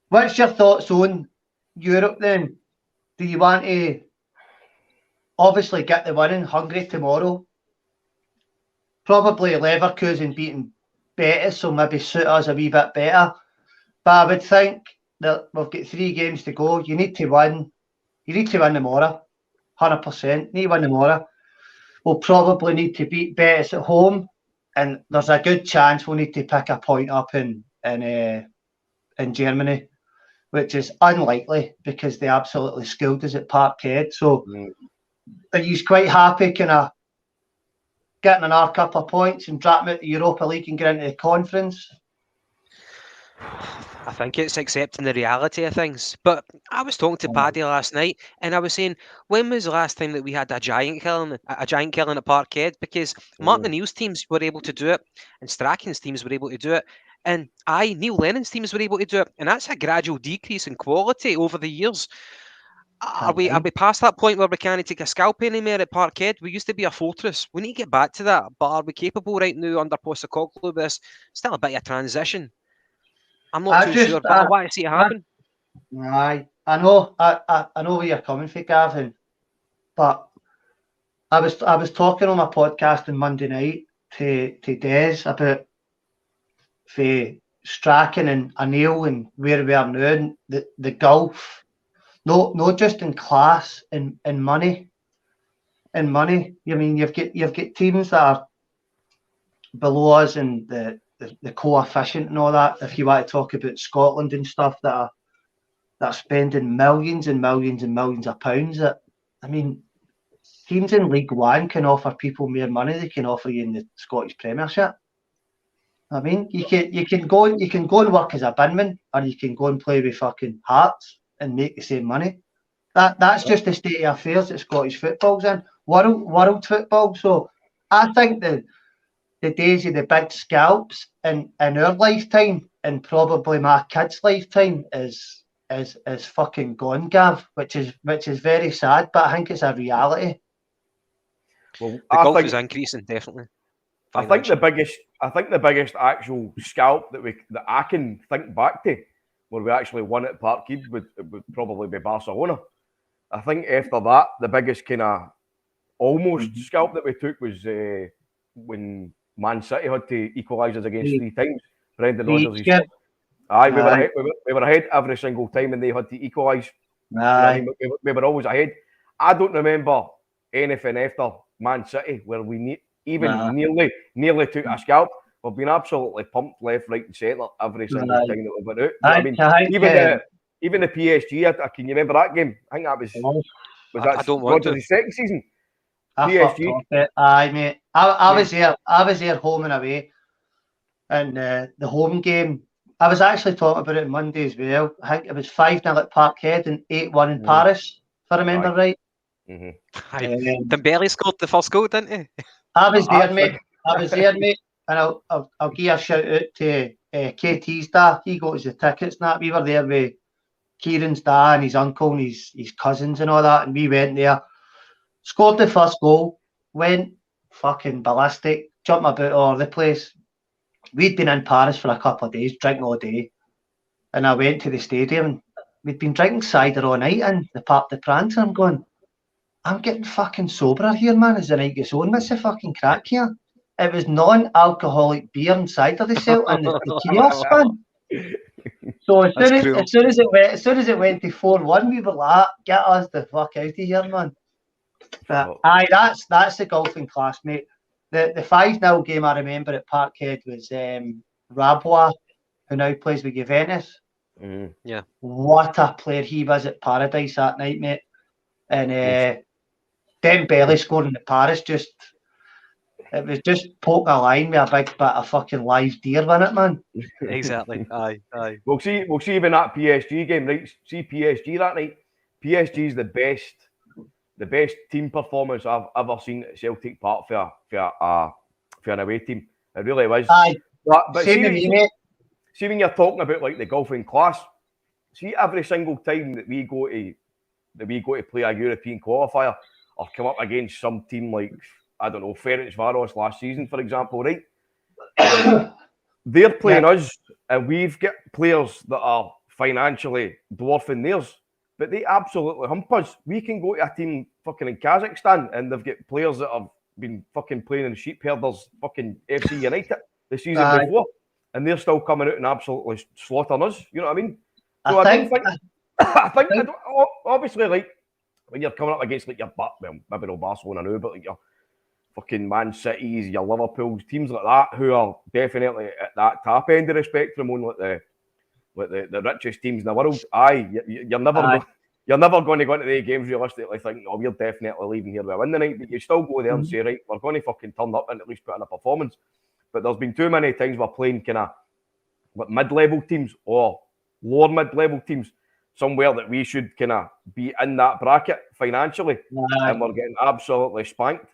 what's your thoughts on Europe then? Do you want to obviously get the win in Hungary tomorrow? Probably Leverkusen beating Betis, so maybe suit us a wee bit better. But I would think that we've got 3 games to go. You need to win. You need to win tomorrow. 100%. Need to win tomorrow. We'll probably need to beat Betis at home, and there's a good chance we'll need to pick a point up in Germany, which is unlikely because they absolutely schooled us at Parkhead. So are you quite happy kind of getting another couple of points and dropping out the Europa League and get into the conference? I think it's accepting the reality of things. But I was talking to Paddy last night, and I was saying, when was the last time that we had a giant killing at Parkhead? Because Martin O'Neill's teams were able to do it, and Strachan's teams were able to do it, and Neil Lennon's teams were able to do it, and that's a gradual decrease in quality over the years. Are we past that point where we can't take a scalp anymore at Parkhead? We used to be a fortress. We need to get back to that. But are we capable right now under Postecoglou with this? Still a bit of transition. I'm not too sure, but I want to see it happen. Aye, I know where you're coming from, Gavin. But I was talking on my podcast on Monday night to Des about Strachan and O'Neill and where we are now, and the gulf. Not just in class, in money. In money. I mean, you've got teams that are below us in the coefficient and all that. If you want to talk about Scotland and stuff that are spending millions and millions and millions of pounds. Teams in League One can offer people more money they can offer you in the Scottish Premiership. I mean, you can go and work as a binman, or you can go and play with fucking Hearts and make the same money. That's just the state of affairs that Scottish football's in. World football. So I think the days of the big scalps in our lifetime, and probably my kids' lifetime, is fucking gone, Gav, which is very sad, but I think it's a reality. Well, the golf is increasing, definitely. I think the biggest actual scalp that I can think back to where we actually won at Parkhead would probably be Barcelona. I think after that, the biggest kind of almost scalp that we took was when Man City had to equalise us against 3 times. Brendan Rodgers. We were ahead every single time, and they had to equalise. We were always ahead. I don't remember anything after Man City where we nearly took a scalp. We've been absolutely pumped left, right, and centre every single time that we went out. Even the PSG. Can you remember that game? I think that was Rodgers' second season. PSG. Aye, mate. I was there. I was there home and away, and the home game. I was actually talking about it on Monday as well. I think it was 5-0 at Parkhead and 8-1 in Paris, if I remember right. Dembele scored the first goal, didn't he? I was there, mate. And I'll give a shout out to KT's dad. He got us the tickets and that. We were there with Kieran's dad and his uncle and his cousins and all that, and we went there. Scored the first goal, went fucking ballistic, jumped about all over the place. We'd been in Paris for a couple of days, drinking all day, and I went to the stadium. We'd been drinking cider all night in the Parc des Princes, and I'm going, I'm getting fucking soberer here, man, as the night gets on. What's the fucking crack here? It was non-alcoholic beer and cider they sell in the kiosk, man. So as soon as it went to 4-1, we were like, get us the fuck out of here, man. But that's the golfing class, mate. The 5-0 game I remember at Parkhead was Rabois, who now plays with Juventus. Yeah. What a player he was at Paradise that night, mate. And Dembele scoring at Paris, it was just poking a line with a big bit of fucking live deer in it, man. Exactly. Aye. We'll see even that PSG game, right? See PSG that night. PSG is the best team performance I've ever seen at Celtic Park for an away team. It really was. Aye, But same with me, mate. see when you're talking about like the golfing class, see every single time that we go to play a European qualifier or come up against some team like, I don't know, Ferencvaros last season, for example, right? They're playing us, and we've got players that are financially dwarfing theirs, but they absolutely hump us. We can go to a team fucking in Kazakhstan, and they've got players that have been fucking playing in sheep herders, fucking FC United the season before, and they're still coming out and absolutely slaughtering us. You know what I mean? So I think obviously, like when you're coming up against like your maybe no Barcelona now, but like your fucking Man Cities, your Liverpools, teams like that, who are definitely at that top end of the spectrum, on like the richest teams in the world. Aye, you're never going to go into the games realistically thinking, oh, we're definitely leaving here with a win tonight. But you still go there and say, right, we're going to fucking turn up and at least put in a performance. But there's been too many times we're playing kind of like mid-level teams or lower mid-level teams, somewhere that we should kind of be in that bracket financially, and we're getting absolutely spanked.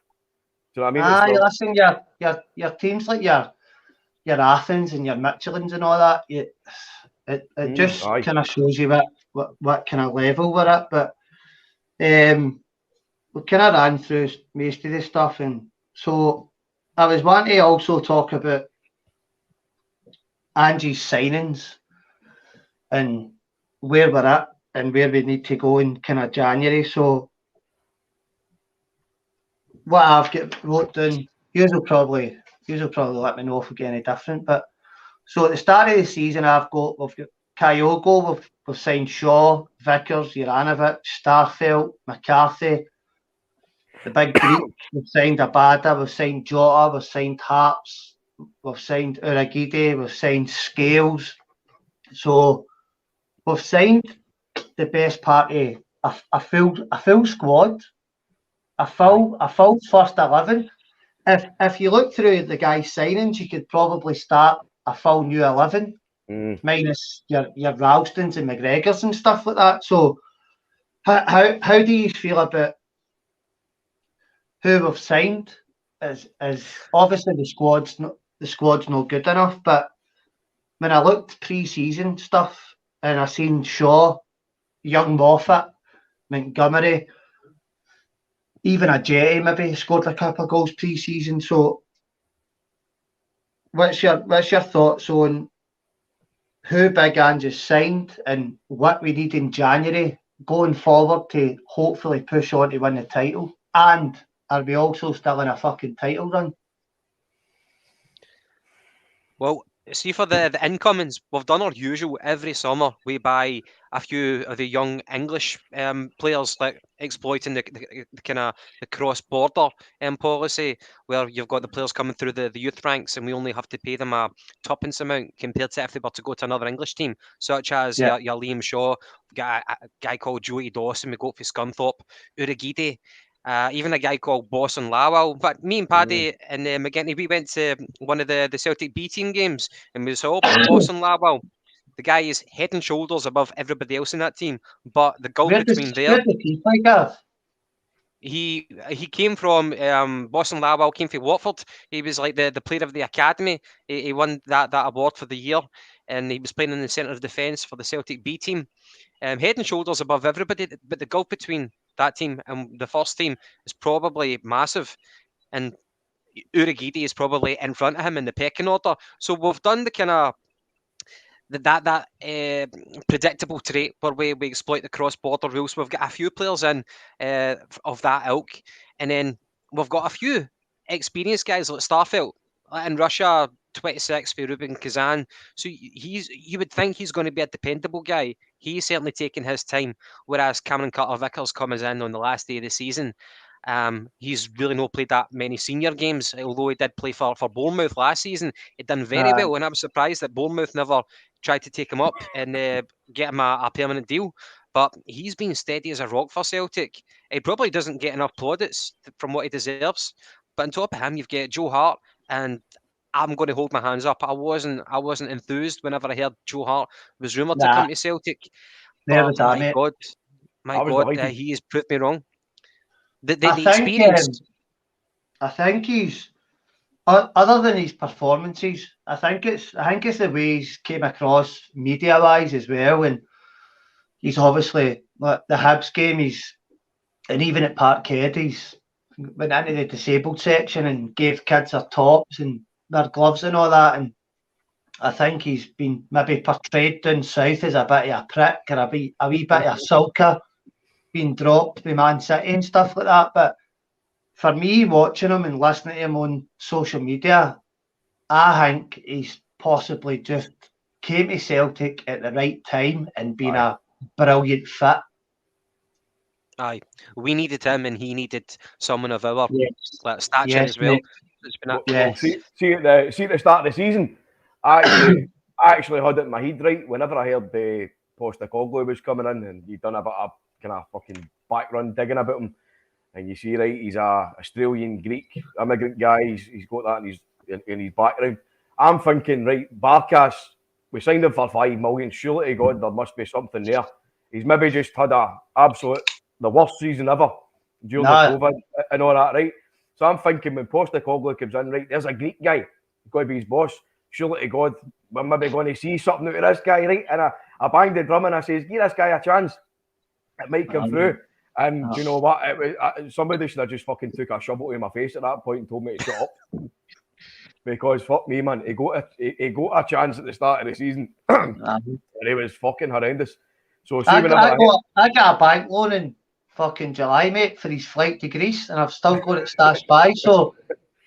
Do you know what I mean? Listen, your teams like your Athens and your Michelins and all that, it just kind of shows you what kind of level we're at. But we kind of ran through most of the stuff, and so I was wanting to also talk about Angie's signings and where we're at and where we need to go in kind of January. So what I've got wrote down, you'll probably let me know if we get any different. But so at the start of the season, we've got Kyogo, we've signed Shaw, Vickers, Juranovic, Starfelt, McCarthy, the big Greek. We've signed Abada, we've signed Jota, we've signed Harps, we've signed Uragide, we've signed Scales. So we've signed the best part of a full squad. A full first 11. If you look through the guys' signings, you could probably start a full new 11, minus your Ralstons and McGregors and stuff like that. So, how do you feel about who we've signed? As obviously the squad's not good enough, but when I looked pre-season stuff and I seen Shaw, young Moffat, Montgomery, even a Jetty maybe scored a couple of goals pre-season. So, what's your thoughts on who Big Ange has signed and what we need in January going forward to hopefully push on to win the title? And are we also still in a fucking title run? Well, see, for the incomings, we've done our usual every summer. We buy a few of the young English players, like exploiting the kind of the cross-border policy, where you've got the players coming through the youth ranks, and we only have to pay them a tuppence amount compared to if they were to go to another English team, such as your Liam Shaw. We've got a guy called Joey Dawson. We got for Scunthorpe, Uragide. Even a guy called Boston Lawal. But me and Paddy and McGinty, we went to one of the Celtic B team games, and we saw Boston Lawal. The guy is head and shoulders above everybody else in that team. But the gulf between there, he came from Boston Lawal, came from Watford. He was like the player of the academy. He won that award for the year, and he was playing in the centre of defence for the Celtic B team. Head and shoulders above everybody, but the gulf between that team and the first team is probably massive, and Uragide is probably in front of him in the pecking order. So we've done the kind of that predictable trait where we exploit the cross-border rules. We've got a few players in of that ilk, and then we've got a few experienced guys like Starfelt in Russia, 26 for Rubin Kazan. So you would think he's going to be a dependable guy. He's certainly taking his time, whereas Cameron Carter-Vickers comes in on the last day of the season. He's really not played that many senior games, although he did play for Bournemouth last season. He'd done very well, and I was surprised that Bournemouth never tried to take him up and get him a permanent deal. But he's been steady as a rock for Celtic. He probably doesn't get enough plaudits from what he deserves. But on top of him, you've got Joe Hart, and I'm going to hold my hands up. I wasn't enthused whenever I heard Joe Hart was rumoured to come to Celtic. There But was that, mate. My God, he has proved me wrong. The I think, experience. I think he's, other than his performances, I think it's the way he's came across media wise as well, and he's obviously like the Hibs game. And even at Parkhead, he's went into the disabled section and gave kids their tops and their gloves and all that. And I think he's been maybe portrayed down south as a bit of a prick or a wee bit of a sulker, being dropped by Man City and stuff like that. But for me, watching him and listening to him on social media, I think he's possibly just came to Celtic at the right time and been a brilliant fit. Aye, we needed him, and he needed someone of our stature as well. See at the start of the season, I actually had it in my head right whenever I heard the Postecoglou was coming in, and he'd done a bit of kind of fucking back run digging about him, and you see, right, he's a Australian Greek immigrant guy. He's got that in his background. I'm thinking, right, Barkas, we signed him for $5 million. Surely to God, there must be something there. He's maybe just had the worst season ever during the COVID and all that, right? So I'm thinking when Postecoglou comes in, right, there's a Greek guy, he's going to be his boss. Surely to God, we're maybe going to see something out of this guy, right? And I banged the drum and I says, give this guy a chance. It might come through. And do you know what? Somebody should have just fucking took a shovel in my face at that point and told me to shut up. Because fuck me, man, he got a chance at the start of the season, and he was fucking horrendous. So see, I got a bank loan in fucking July, mate, for his flight to Greece, and I've still got it stashed by, so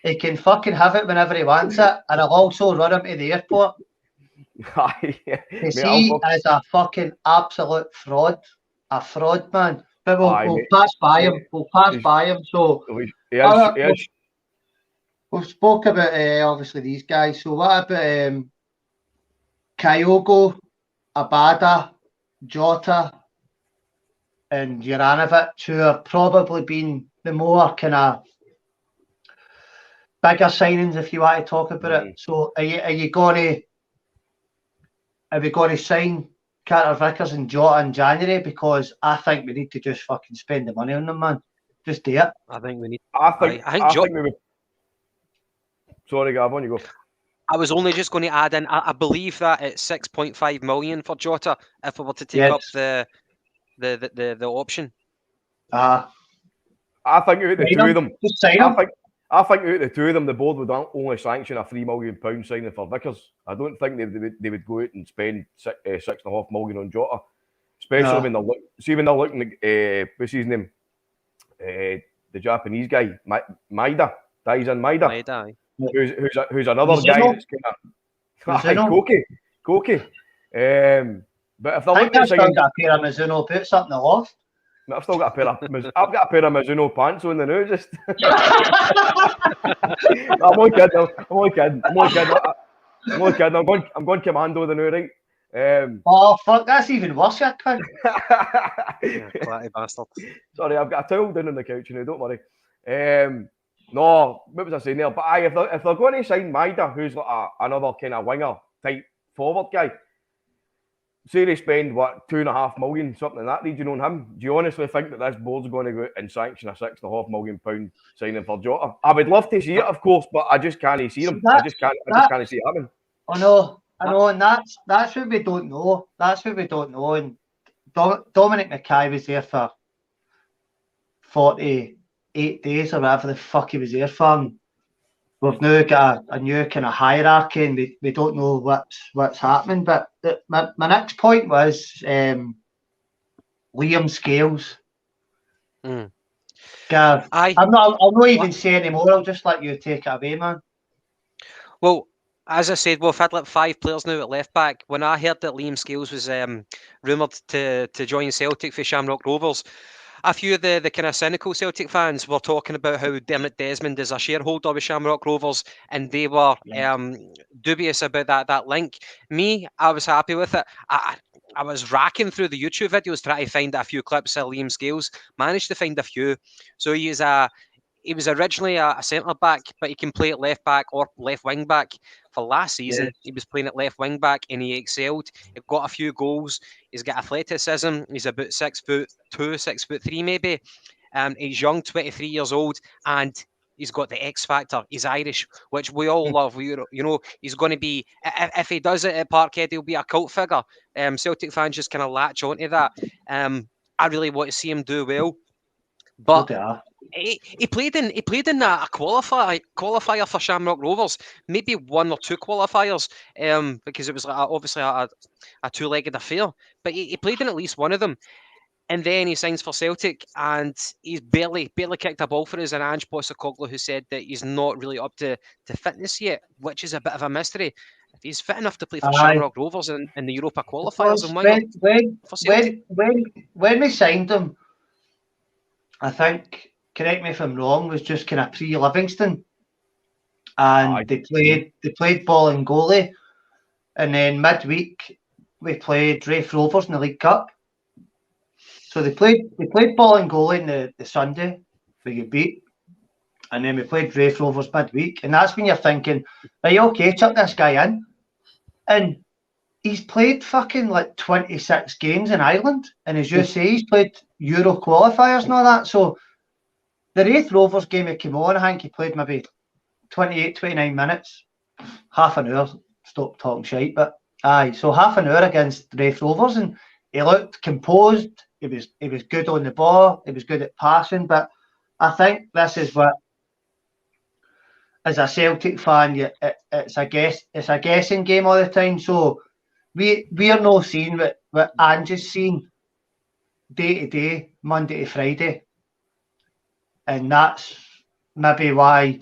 he can fucking have it whenever he wants it, and I'll also run him to the airport. Is a fucking absolute fraud, man. But we'll pass by him. We'll pass by him. So we've spoke about obviously these guys. So what about Kyogo, Abada, Jota, and Juranovic, who have probably been the more kind of bigger signings, if you want to talk about it. So are we going to sign Carter Vickers and Jota in January? Because I think we need to just fucking spend the money on them, man. Just do it. I think we need. I think we would. Sorry, Gav, on you go. I was only just going to add in. I believe that it's 6.5 million for Jota if we were to take up the option. I think out of the two of them, just sign them. I think out of the two of them, the board would only sanction a £3 million signing for Vickers. I don't think they would go out and spend $6.5 million on Jota, especially when they're looking at what's his name, the Japanese guy, Maida, Maida. Who's another guy that's kind of Koki. But if they're looking at signing, I've got a pair of Mizuno boots up in the loft. I've still got a pair of Mizuno pants on the now. Just I'm only kidding. I'm going commando the now, right? Oh fuck, that's even worse, you cunt. Flatty bastard. Sorry, I've got a towel down on the couch now. Don't worry. No, what was I saying there? But if they're going to sign Maida, who's like another kind of winger type forward guy, say they spend what £2.5 million, something like that region on him. Do you honestly think that this board's going to go out and sanction a £6.5 million signing for Jota? I would love to see it, of course, but I just can't see him. I just can't see it happening. I know, and that's what we don't know. And Dominic Mackay was there for 48 days or whatever the fuck he was there for. We've now got a new kind of hierarchy, and we don't know what's happening. But my next point was Liam Scales. Gav, I'll not even say anymore. I'll just let you take it away, man. Well, as I said, we've had like 5 players now at left back. When I heard that Liam Scales was rumoured to join Celtic for Shamrock Rovers, a few of the kind of cynical Celtic fans were talking about how Dermot Desmond is a shareholder with Shamrock Rovers, and they were dubious about that link. Me, I was happy with it. I was racking through the YouTube videos trying to find a few clips of Liam Scales. Managed to find a few. So he was originally a centre back, but he can play at left back or left wing back. For last season, Yes. he was playing at left wing back and he excelled. He got a few goals. He's got athleticism. He's about 6'2", 6'3" maybe. He's young, 23 years old, and he's got the X factor. He's Irish, which we all love. He's going to be, if he does it at Parkhead, he'll be a cult figure. Celtic fans just kind of latch onto that. I really want to see him do well, but he played in a qualifier for Shamrock Rovers, maybe one or two qualifiers, because it was obviously a two-legged affair. But he played in at least one of them. And then he signs for Celtic, and he's barely kicked a ball for us. And Ange Postecoglou, who said that he's not really up to fitness yet, which is a bit of a mystery. If he's fit enough to play for Shamrock Rovers in the Europa qualifiers, and why not for Celtic? When we signed him, I think, correct me if I'm wrong, was just kind of pre-Livingston, and they played ball and goalie, and then midweek we played Raith Rovers in the League Cup. So they played ball and goalie in the Sunday, where you beat, and then we played Raith Rovers midweek, and that's when you're thinking, right, okay, chuck this guy in, and he's played fucking like 26 games in Ireland, and as you say, he's played Euro qualifiers and all that. So the Raith Rovers game he came on, I think he played maybe 28, 29 minutes, half an hour. Stop talking shite, but aye, so half an hour against Raith Rovers, and he looked composed. He was good on the ball. He was good at passing. But I think this is what, as a Celtic fan, it's a guessing game all the time. So we're not seeing what Ange is seeing day to day, Monday to Friday, and that's maybe why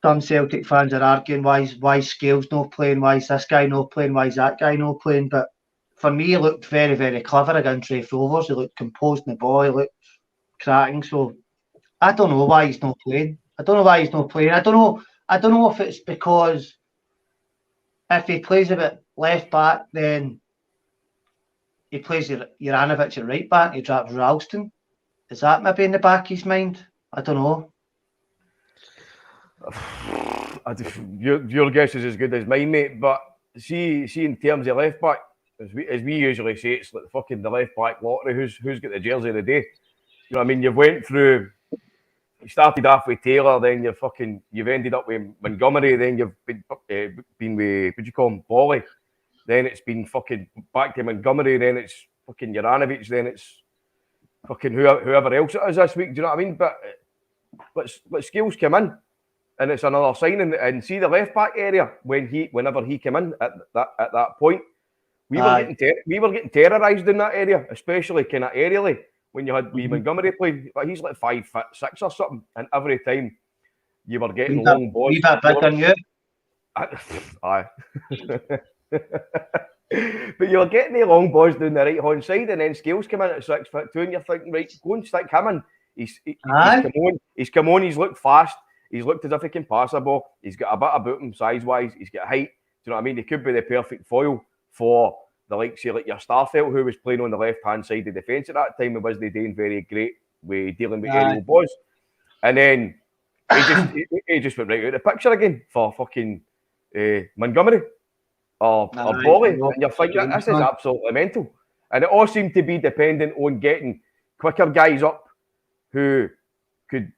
some Celtic fans are arguing why Scales not playing, why is this guy not playing, why is that guy not playing. But for me, he looked very, very clever against Raith Rovers. He looked composed in the ball. He looked cracking. So I don't know why he's not playing. I don't know if it's because if he plays a bit left back, then he plays Juranovic at right back. He drops Ralston. Is that maybe in the back of his mind? I don't know. Your guess is as good as mine, mate. But see, in terms of left back, as we usually say, it's like fucking the left back lottery. Who's got the jersey of the day? You know what I mean? You started off with Taylor, then you've ended up with Montgomery, then you've been with, what do you call him, Bolly. Then it's been fucking back to Montgomery, then it's fucking Juranovic, then it's fucking whoever else it is this week. Do you know what I mean? But Scales came in, and it's another signing. And see the left back area whenever he came in at that point, we were getting terrorised in that area, especially kind of aerially. When you had Montgomery playing, he's like 5'6" or something, and every time you were getting long balls. Leave that big on you. Aye. But you were getting the long balls down the right hand side, and then Scales come in at 6'2", and you're thinking, right, go and stick him in. He's come on. He's looked fast. He's looked as if he can pass a ball. He's got a bit about him size wise. He's got height. Do you know what I mean? He could be the perfect foil for the likes of like your Starfelt, who was playing on the left hand side of defence at that time, and wasn't doing very great with dealing with aerial balls. And then he just went right out of the picture again for fucking Montgomery or Bolly. And you're thinking, this is absolutely mental. And it all seemed to be dependent on getting quicker guys up who could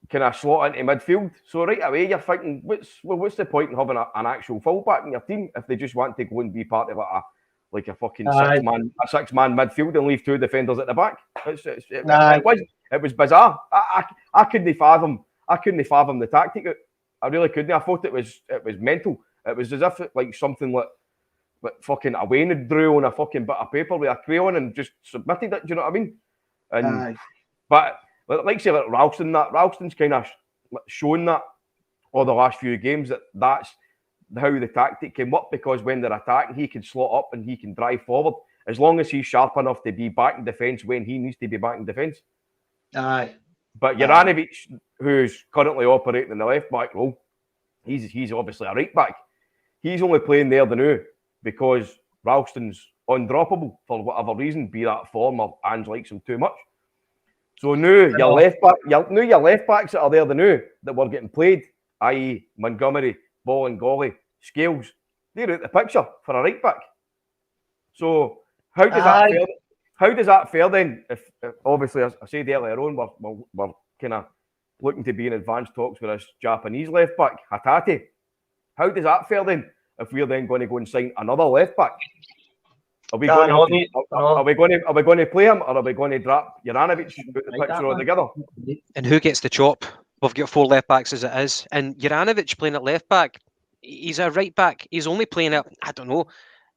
kind of slot into midfield. So right away you're thinking, what's the point in having an actual fullback in your team if they just want to go and be part of like a fucking six-man midfield and leave two defenders at the back? It was bizarre. I couldn't fathom the tactic. I really couldn't. I thought it was mental. It was as if like something like fucking a Wayne had drew on a fucking bit of paper with a crayon and just submitted it. Do you know what I mean? But like say like Ralston's kind of shown that over the last few games that's how the tactic came up, because when they're attacking, he can slot up and he can drive forward as long as he's sharp enough to be back in defence when he needs to be back in defence. Aye. But Juranovic, who's currently operating in the left back role, he's obviously a right back. He's only playing there now because Ralston's undroppable for whatever reason, be that form or Ange likes him too much. So now your left backs that are there now that were getting played, i.e. Montgomery, Bolingoli, Scales, they're out the picture for a right back. So how does that fare? How does that fare then? If obviously, as I said earlier on, we're kind of looking to be in advanced talks with this Japanese left back, Hatate. How does that fare then? If we're then going to go and sign another left back, are we going to play him, or are we going to drop Juranovic out the picture altogether? And who gets the chop? We've got 4 left backs as it is, and Juranovic playing at left back. He's a right back. He's only playing at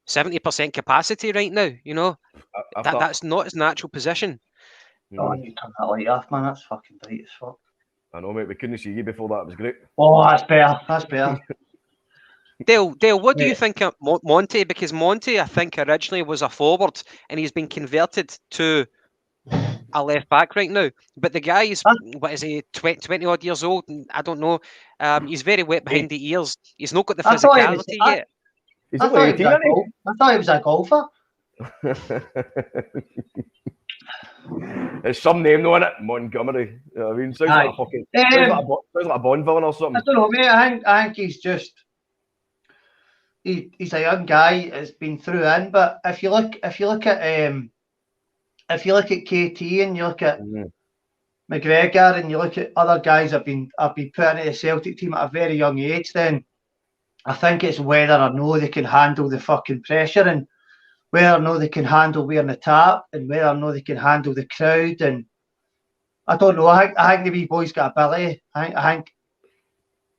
70% capacity right now. You know, that's not his natural position. Oh, you turn that light off, man. That's fucking bright as fuck. I know, mate. We couldn't see you before that. It was great. Oh, that's better. Dale, what do you think of Monty? Because Monty, I think, originally was a forward, and he's been converted to a left back right now. But the guy is, what is he, 20 odd years old? I don't know. He's very wet behind the ears. He's not got the physicality yet. I thought he was a golfer. There's some name though in it, Montgomery. You know what I mean, sounds like a Bond villain or something. I don't know, mate. I think he's just he's a young guy that's been through in. But if you look at KT and you look at McGregor and you look at other guys have been put into the Celtic team at a very young age, then I think it's whether or no they can handle the fucking pressure and whether or no they can handle wearing the tap and whether or no they can handle the crowd. And I don't know. I think the wee boy's got ability. I think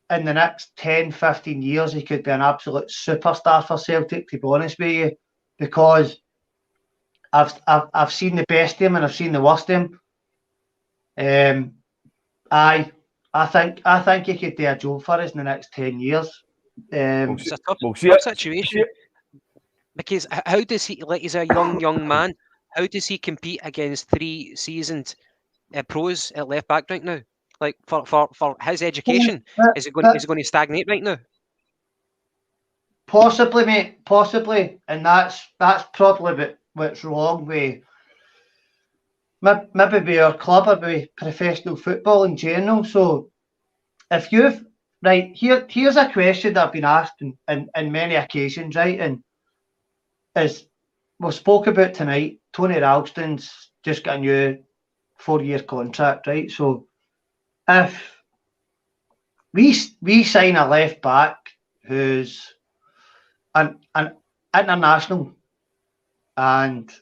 in the next 10, 15 years, he could be an absolute superstar for Celtic, to be honest with you, because I've seen the best of him and I've seen the worst of him. I think he could do a job for us in the next 10 years. It's a tough situation. Because how does he, like, he's a young man, how does he compete against 3 seasoned pros at left back right now? Like, for his education, is it going to stagnate right now? Possibly, mate, possibly. And that's probably what's wrong with maybe with our club or with professional football in general. So if you've, right, here's a question that I've been asked in many occasions, right, and is we spoke about tonight, Tony Ralston's just got a new 4-year contract, right? So if we sign a left back who's an international and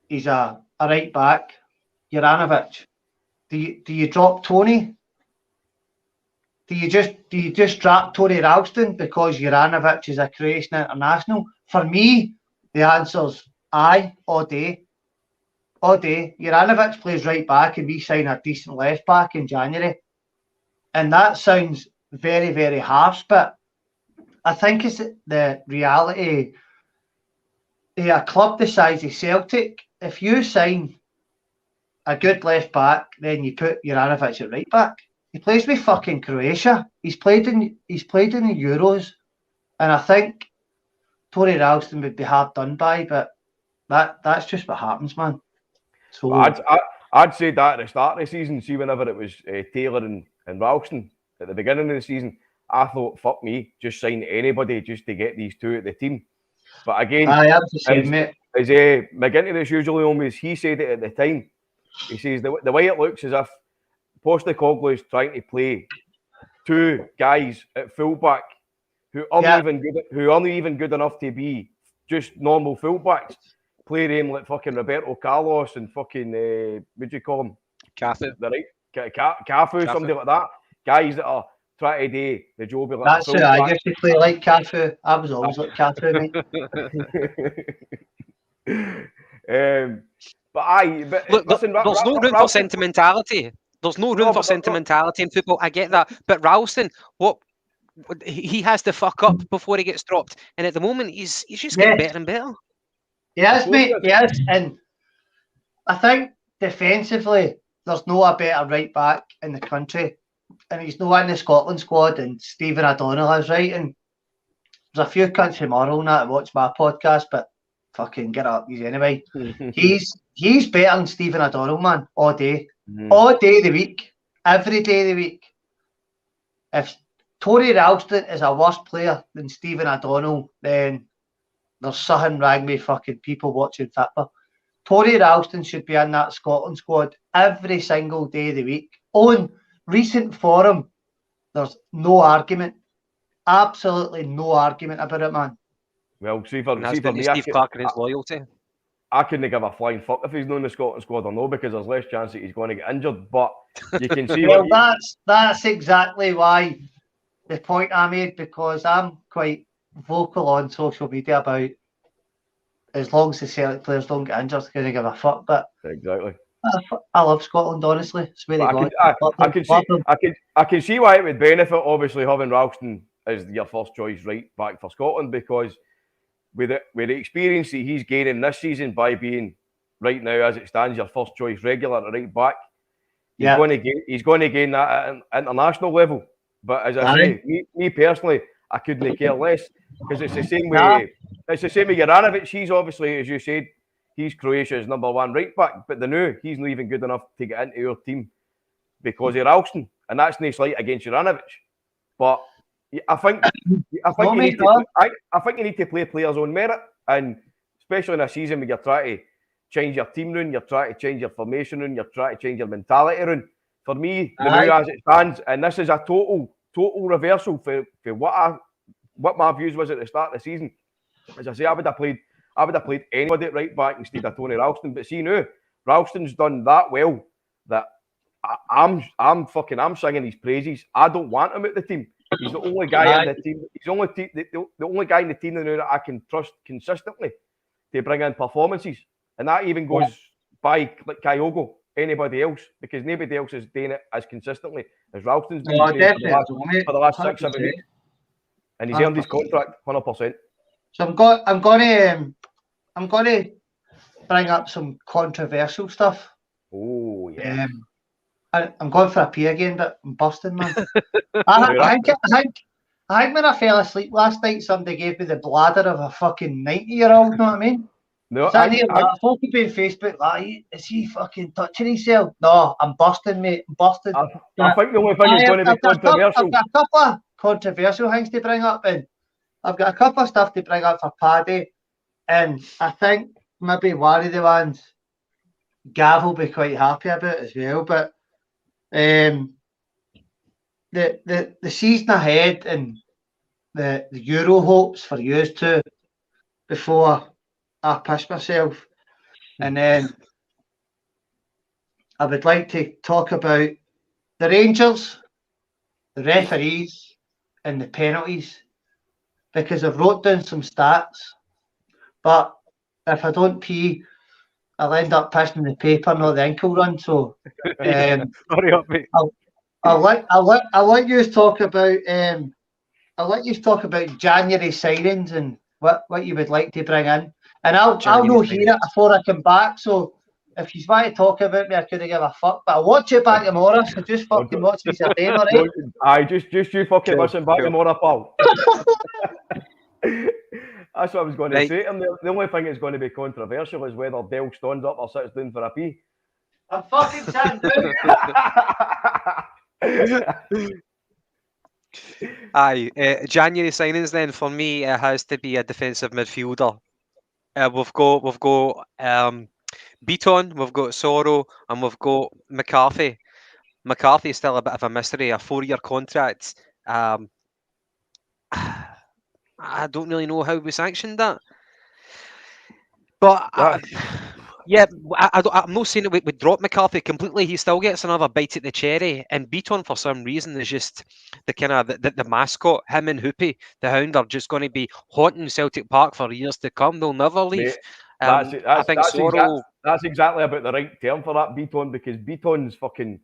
he's a right back, Juranovic, do you drop Tony? Do you just drop Tony Ralston because Juranovic is a Croatian international? For me, the answer's aye, all day. All day. Juranovic plays right back and we sign a decent left back in January. And that sounds very, very harsh, but I think it's the reality of a club the size of Celtic. If you sign a good left back, then you put Juranovic at right back. He plays with fucking Croatia. He's played in the Euros. And I think Tony Ralston would be hard done by, but that's just what happens, man. So I'd say that at the start of the season, see whenever it was Taylor and Ralston at the beginning of the season, I thought, fuck me, just sign anybody just to get these two at the team. But again, as McGinty is usually always, he said it at the time. He says the way it looks as if Postecoglou is trying to play 2 guys at fullback who aren't even good enough to be just normal fullbacks. Play them like fucking Roberto Carlos and fucking what do you call him? Cafu. Cafu, somebody like that. Guys that are trying to do the job of like that's it. I used to play like Cafu. I was always like Cafu, mate. But look, listen, there's no room for sentimentality. There's no room for sentimentality in football. I get that, but Ralston, he has to fuck up before he gets dropped, and at the moment he's just getting better and better. Yes, mate. Yes, and I think defensively, there's no a better right back in the country, and he's not in the Scotland squad. And Stephen O'Donnell is right, and there's a few cunts from Morrill and that watch my podcast, but fucking get up, he's anyway. He's better than Stephen O'Donnell, man, all day of the week, every day of the week. If Tony Ralston is a worse player than Stephen O'Donnell, then there's something wrong with fucking people watching football. Tony Ralston should be in that Scotland squad every single day of the week. On recent form, there's no argument. Absolutely no argument about it, man. Well, see for me, Steve Clark and his loyalty. I couldn't give a flying fuck if he's not in the Scotland squad or no, because there's less chance that he's going to get injured. But you can see well, that's exactly why the point I made, because I'm quite vocal on social media about as long as the Celtic players don't get injured, going to give a fuck. But exactly, I love Scotland, honestly. Swear to God. I can see why it would benefit, obviously, having Ralston as your first choice right back for Scotland, because with the experience that he's gaining this season by being right now, as it stands, your first choice regular at right back, he's going to gain that at an international level. But as I say, me personally, I couldn't care less, because it's the same way. It's the same with Juranovic. He's obviously, as you said, he's Croatia's number one right back, but they know he's not even good enough to get into your team because of Ralston, and that's no slight against Juranovic. But I think you need to play players on merit, and especially in a season where you're trying to change your team round, you're trying to change your formation round, you're trying to change your mentality round. For me, the now as it stands, and this is a total reversal for what my views was at the start of the season. As I say, I would have played anybody at right back instead of Tony Ralston. But see now, Ralston's done that well that I'm singing his praises. I don't want him at the team. He's the only guy in the team. He's the only guy in the team now that I can trust consistently to bring in performances, and that even goes by like Kyogo, anybody else, because nobody else is doing it as consistently as Ralston's been doing for the last 6-7 weeks, and he's earned his contract 100%. So I'm going to bring up some controversial stuff. Oh yeah. I'm going for a pee again, but I'm busting, man. I think when I fell asleep last night, somebody gave me the bladder of a fucking 90-year-old. You know what I mean? No, folk could be on Facebook like, is he fucking touching himself? No, I'm busting, mate. I'm busting. I think the only thing is going to be controversial. I've got a couple of controversial things to bring up, and I've got a couple of stuff to bring up for Paddy, and I think maybe one of the ones Gav will be quite happy about as well. But the season ahead and the Euro hopes for years too before I piss myself, and then I would like to talk about the Rangers, the referees, and the penalties, because I've wrote down some stats, but if I don't pee, I'll end up pissing the paper, not the ink will run. So hurry up, mate. I'll let you talk about January signings and what you would like to bring in, and I'll know hear it before I come back. So if you want to talk about me, I couldn't give a fuck. But I'll watch it back tomorrow. So just fucking watch me your day, alright? Aye, just you fucking listen back tomorrow, pal. That's what I was going to say. And the only thing that's going to be controversial is whether Dale stands up or sits down for a pee. I'm fucking sitting down. Aye, January signings then for me it has to be a defensive midfielder. We've got Beaton, we've got Soro, and we've got McCarthy. McCarthy is still a bit of a mystery, a 4-year contract. I don't really know how we sanctioned that, but I'm not saying that we drop McCarthy completely. He still gets another bite at the cherry, and Beaton for some reason is just the kind of the mascot. Him and Hoopy, the Hound, are just going to be haunting Celtic Park for years to come. They'll never leave. That's exactly about the right term for that, Beaton, because Beaton's fucking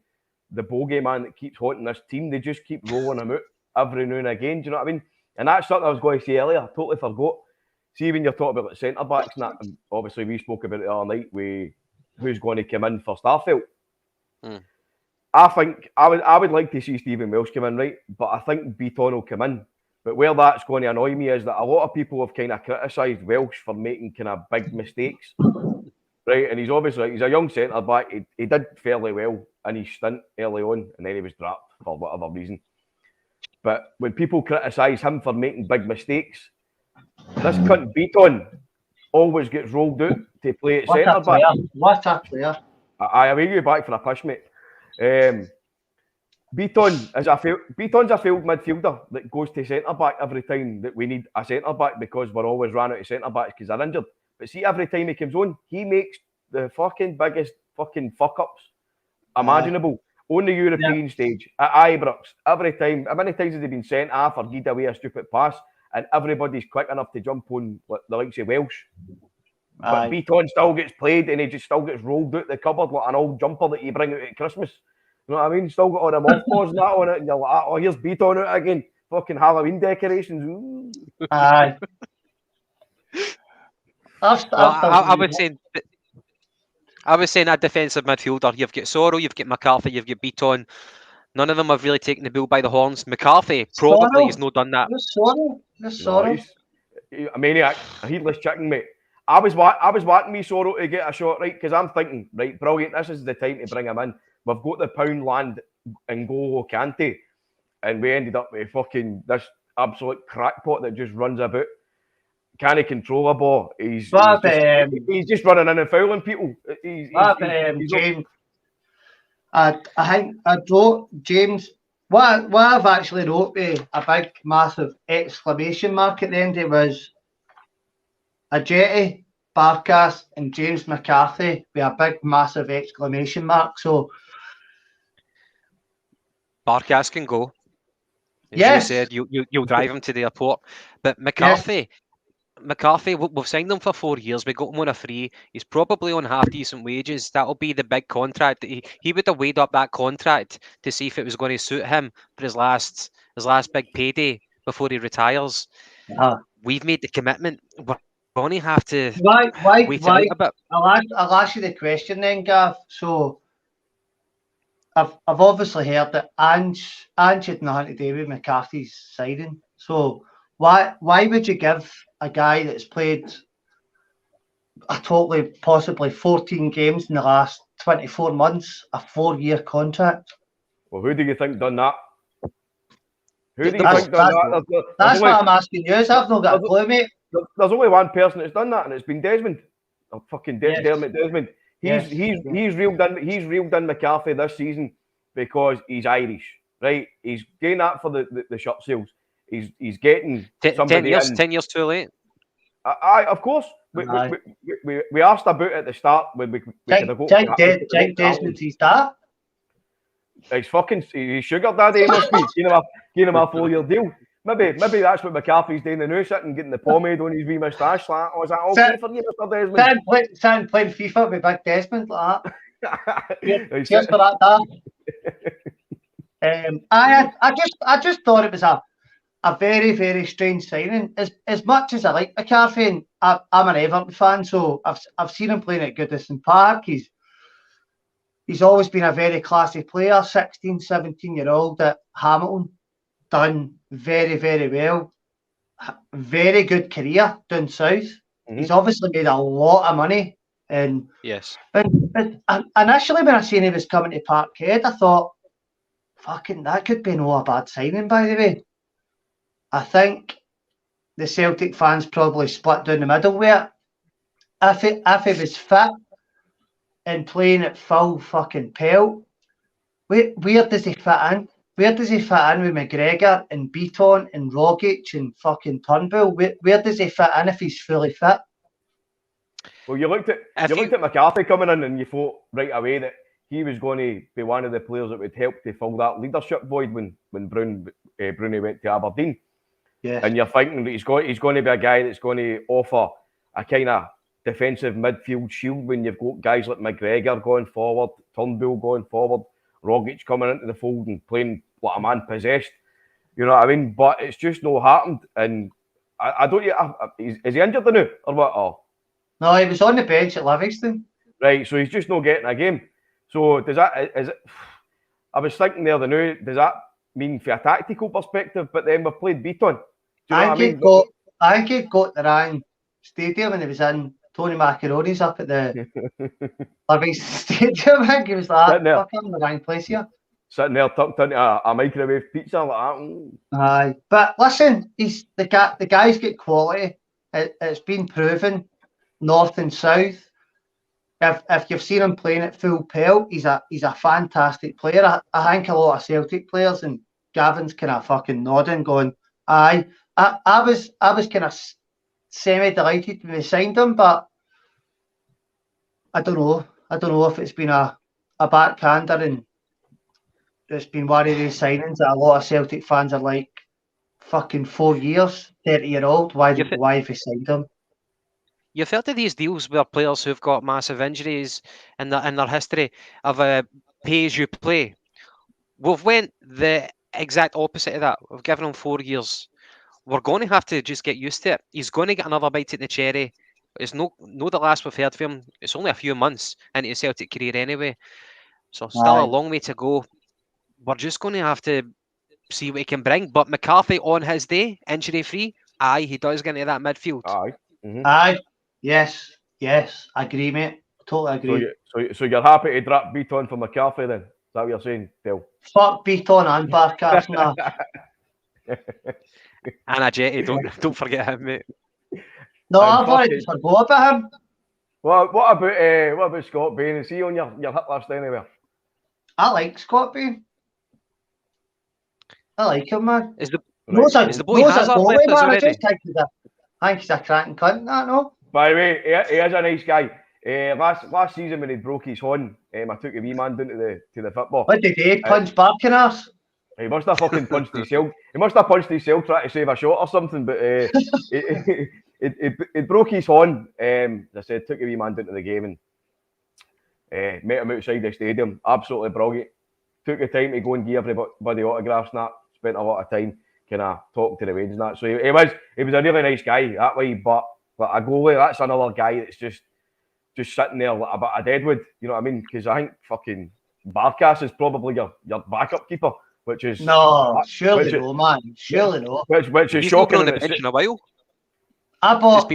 the bogey man that keeps haunting this team. They just keep rolling him out every now and again. Do you know what I mean? And that's something I was going to say earlier. I totally forgot. see when you're talking about like centre backs, and that, and obviously we spoke about it the other night with who's going to come in for Starfelt. I think I would like to see Stephen Welsh come in, right? But I think Beaton will come in. But where that's going to annoy me is that a lot of people have kind of criticised Welsh for making kind of big mistakes, right? And he's obviously he's a young centre back. He did fairly well in his stint early on, and then he was dropped for whatever reason. But when people criticise him for making big mistakes, this cunt Beaton always gets rolled out to play at centre back. What a player! I away you back for a push, mate. Beaton's a failed midfielder that goes to centre back every time that we need a centre back because we're always ran out of centre backs because they're injured. But see, every time he comes on, he makes the fucking biggest fucking fuck ups imaginable on the European stage at Ibrox. Every time, how many times has he been sent off or given away a stupid pass, and everybody's quick enough to jump on the likes of Welsh. But Beaton still gets played and he just still gets rolled out the cupboard like an old jumper that you bring out at Christmas. You know what I mean? Still got all the mothballs and that on it, and you're like, oh, here's Beaton out again. Fucking Halloween decorations. Aye. I was saying that defensive midfielder. You've got Sorrow, you've got McCarthy, you've got Beaton. None of them have really taken the bull by the horns. McCarthy probably has not done that. Sorrow. He's a maniac, a heedless chicken, mate. I was wanting me Sorrow to get a shot, right? Because I'm thinking, right, brilliant. This is the time to bring him in. We've got the Poundland and N'Golo Kante, and we ended up with fucking this absolute crackpot that just runs about. Can't he control a ball? He's just running in and fouling people. James, I think I wrote James. What I've actually wrote with a big, massive exclamation mark at the end. It was Ajeti, Barkas, and James McCarthy with a big, massive exclamation mark. So Barkas can go. As yes, you said, you'll drive him to the airport. But McCarthy, we've signed him for 4 years. We got him on a free. He's probably on half decent wages. That'll be the big contract. He would have weighed up that contract to see if it was going to suit him for his last big payday before he retires. We've made the commitment. We're going to have to wait it out a bit. I'll ask you the question then, Gav. So I've obviously heard that Ange had nothing to do with McCarthy's signing. So why would you give a guy that's played a totally possibly 14 games in the last 24 months a 4-year contract? Well, who do you think done that? Who do you think done that? That's what I'm asking you. I've not got a clue, mate. There's only one person that's done that, and it's been Desmond. Dermot Desmond. He's reeled in McCarthy this season because he's Irish, right? He's getting that for the shirt sales. He's getting 10 years too late. Of course. We asked about it at the start when we could have got Desmond his dad. He's sugar daddy, he must be. Giving him a 4-year deal. Maybe that's what McCarthy's doing now, sitting getting the pomade on his wee moustache. Like, is that okay for you, Mr. Desmond? Sitting playing FIFA with Big Desmond like that. Cheers for that, Dad. I just thought it was a very, very strange signing. As much as I like McCarthy, and I'm an Everton fan, so I've seen him playing at Goodison Park. He's always been a very classy player. 16, 17-year-old at Hamilton. Done very, very well. Very good career down south. Mm-hmm. He's obviously made a lot of money. And yes. But initially when I seen he was coming to Parkhead, I thought, fucking, that could be no a bad signing, by the way. I think the Celtic fans probably split down the middle with it. If he was fit and playing at full fucking pelt, where does he fit in? Where does he fit in with McGregor and Beaton and Rogic and fucking Turnbull? Where does he fit in if he's fully fit? Well, you looked at McCarthy coming in and you thought right away that he was going to be one of the players that would help to fill that leadership void when Bruni went to Aberdeen. Yeah. And you're thinking that he's going to be a guy that's going to offer a kind of defensive midfield shield when you've got guys like McGregor going forward, Turnbull going forward, Rogic coming into the fold and playing like a man possessed. You know what I mean? But it's just not happened. And I don't. Is he injured now or what? Oh, No, he was on the bench at Livingston. right. So he's just not getting a game. So does that? Is it? I was thinking the other night. Does that mean for a tactical perspective? But then we've played Beaton. Do you know what I mean? I think he got the wrong stadium and he was in Tony Macaroni's up at the Livingston Stadium. I think he was like, fuck, I'm in the wrong place here. Sitting there tucked into a microwave pizza like that. Aye, but listen, he's the guy's got quality. It's been proven, north and south. If you've seen him playing at full pelt, he's a fantastic player. I think a lot of Celtic players, and Gavin's kind of fucking nodding, going, aye. I was kind of semi-delighted when they signed him, but I don't know if it's been a backhander and it's been one of these signings that a lot of Celtic fans are like, fucking 4 years, 30-year-old, why have you signed him? You've heard of these deals where players who've got massive injuries in their history of a pay-as-you-play. We've went the exact opposite of that. We've given him 4 years. We're going to have to just get used to it. He's going to get another bite at the cherry. It's no the last we've heard from him. It's only a few months into his Celtic career anyway. So still a long way to go. We're just going to have to see what he can bring. But McCarthy on his day, injury-free, aye, he does get into that midfield. Aye. Mm-hmm. Aye. Yes. Agree, mate. Totally agree. So you're happy to drop Beaton for McCarthy then? Is that what you're saying, Dale? Fuck Beaton and Barkas now. And a Jetty, don't forget him, mate. No, I've already forgot about him. What about Scott Bain? Is he on your hit list anywhere? I like Scott Bain. I like him, man. Is the boy Hazard left us already? I think he's a cracking cunt, that, no? By the way, he is a nice guy. Last season when he broke his horn, I took a wee man down to the football. What did he punch Barkin ass? He must have fucking punched himself. He must have punched himself trying to save a shot or something. But it broke his horn. As I said, took a wee man down to the game and met him outside the stadium. Absolutely brilliant. Took the time to go and give everybody autographs and that. Spent a lot of time kind of talking to the Waynes and that. So he was a really nice guy that way. But a goalie, that's another guy that's just sitting there like a bit of deadwood. You know what I mean? Because I think fucking Barkas is probably your backup keeper. Which is surely no, man. Surely no. Which is He's shocking. Not been on the bench in a while. I bought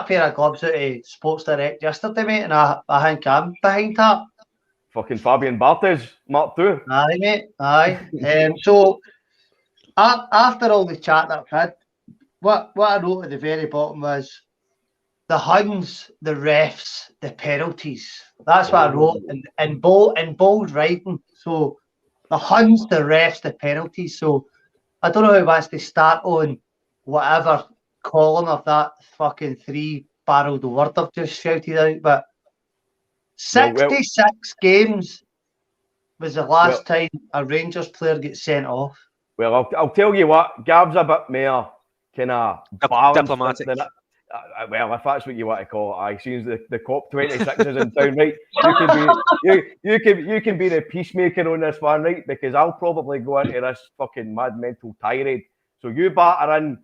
a pair of gloves out of Sports Direct yesterday, mate, and I think I'm behind that. Fucking Fabian Barthez, Mark II. Aye, mate. Aye. So after all the chat that I've had, what I wrote at the very bottom was the Huns, the refs, the penalties. That's what I wrote in bold writing. So the Huns, the refs, the penalties. So I don't know who wants to start on whatever column of that fucking 3-barreled word I've just shouted out, but 66 games was the last time a Rangers player gets sent off. Well, I'll tell you what, Gav's a bit more kind of diplomatic. Well, if that's what you want to call it, I seems the COP 26 is in town, right? You can be the peacemaker on this one, right? Because I'll probably go into this fucking mad mental tirade. So you batter in,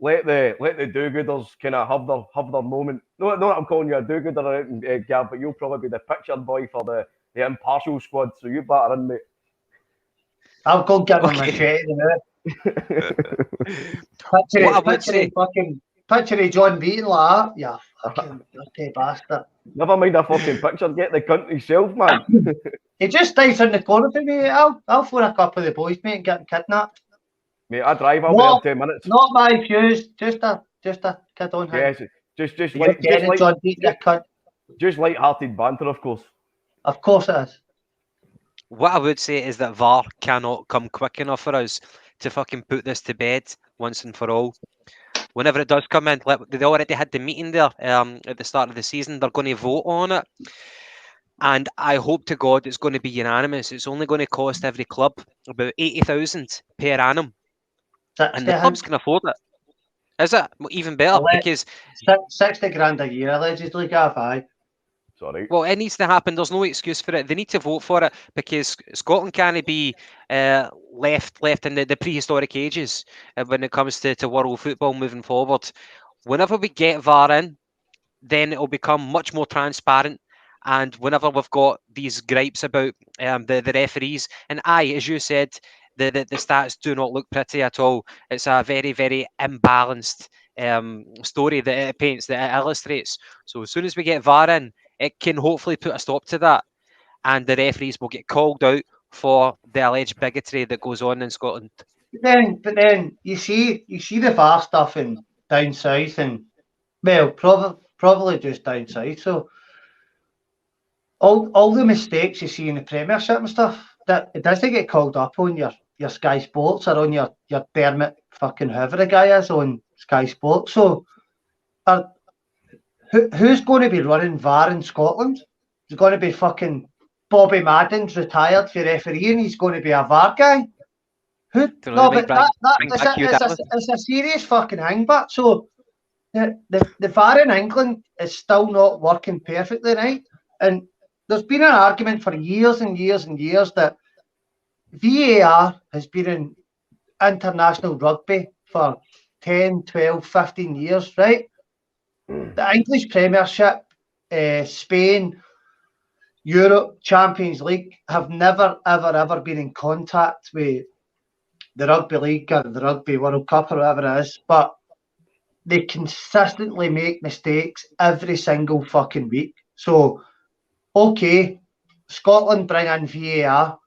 let the do-gooders kind of have their moment. No, that I'm calling you a do-gooder, Gav, but you'll probably be the pictured boy for the impartial squad. So you batter in, mate. I'll go get my machete Picture of John Beaton like that. Yeah, fucking dirty bastard. Never mind a fucking picture. Get the cunt himself, man. He just dives in the corner for me. I'll phone a couple of the boys, mate, and get kidnapped. Mate, I drive. I'll be there in 10 minutes. Not my views. Just a kid on him. Yes, just John Beaton, you cunt. Just light-hearted banter, of course. Of course it is. What I would say is that VAR cannot come quick enough for us to fucking put this to bed once and for all. Whenever it does come in, they already had the meeting there at the start of the season. They're going to vote on it. And I hope to God it's going to be unanimous. It's only going to cost every club about 80,000 per annum. And the clubs can afford it. Is it? Even better, because 60 grand a year, allegedly, Gav, aye. Sorry. Well, it needs to happen. There's no excuse for it. They need to vote for it because Scotland can't be left in the prehistoric ages when it comes to world football moving forward. Whenever we get VAR in, then it'll become much more transparent. And whenever we've got these gripes about the referees, and as you said, the stats do not look pretty at all. It's a very, very imbalanced story that it paints, that it illustrates. So as soon as we get VAR in, it can hopefully put a stop to that, and the referees will get called out for the alleged bigotry that goes on in Scotland. But then you see the VAR stuff in down south, and well, probably just down south. So all the mistakes you see in the Premiership and stuff, that it doesn't get called up on your Sky Sports or on your Dermot fucking whoever the guy is on Sky Sports. So who's going to be running VAR in Scotland? Is it going to be fucking Bobby Madden's retired for refereeing? He's going to be a VAR guy. Who? No, but it's a serious fucking thing. But so the VAR in England is still not working perfectly, right? And there's been an argument for years and years and years that VAR has been in international rugby for 10, 12, 15 years, right? The English Premiership, Spain, Europe, Champions League have never, ever, ever been in contact with the Rugby League or the Rugby World Cup or whatever it is, but they consistently make mistakes every single fucking week. So, okay, Scotland bring in VAR,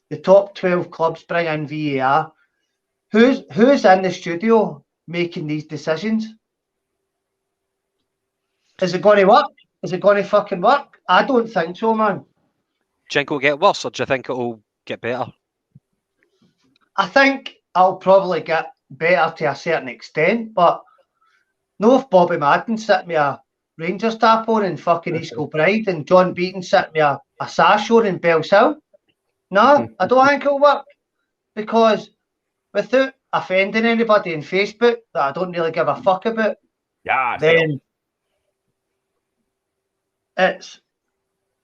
the top 12 clubs bring in VAR. Who's in the studio making these decisions? Is it going to work? Is it going to fucking work? I don't think so, man. Do you think it'll get worse, or do you think it'll get better? I think I'll probably get better to a certain extent, but no, if Bobby Madden sitting me a Rangers tap on in fucking East Kilbride and John Beaton sitting me a sash on in Bellshill, no, I don't think it'll work, because without offending anybody on Facebook that I don't really give a fuck about, then it's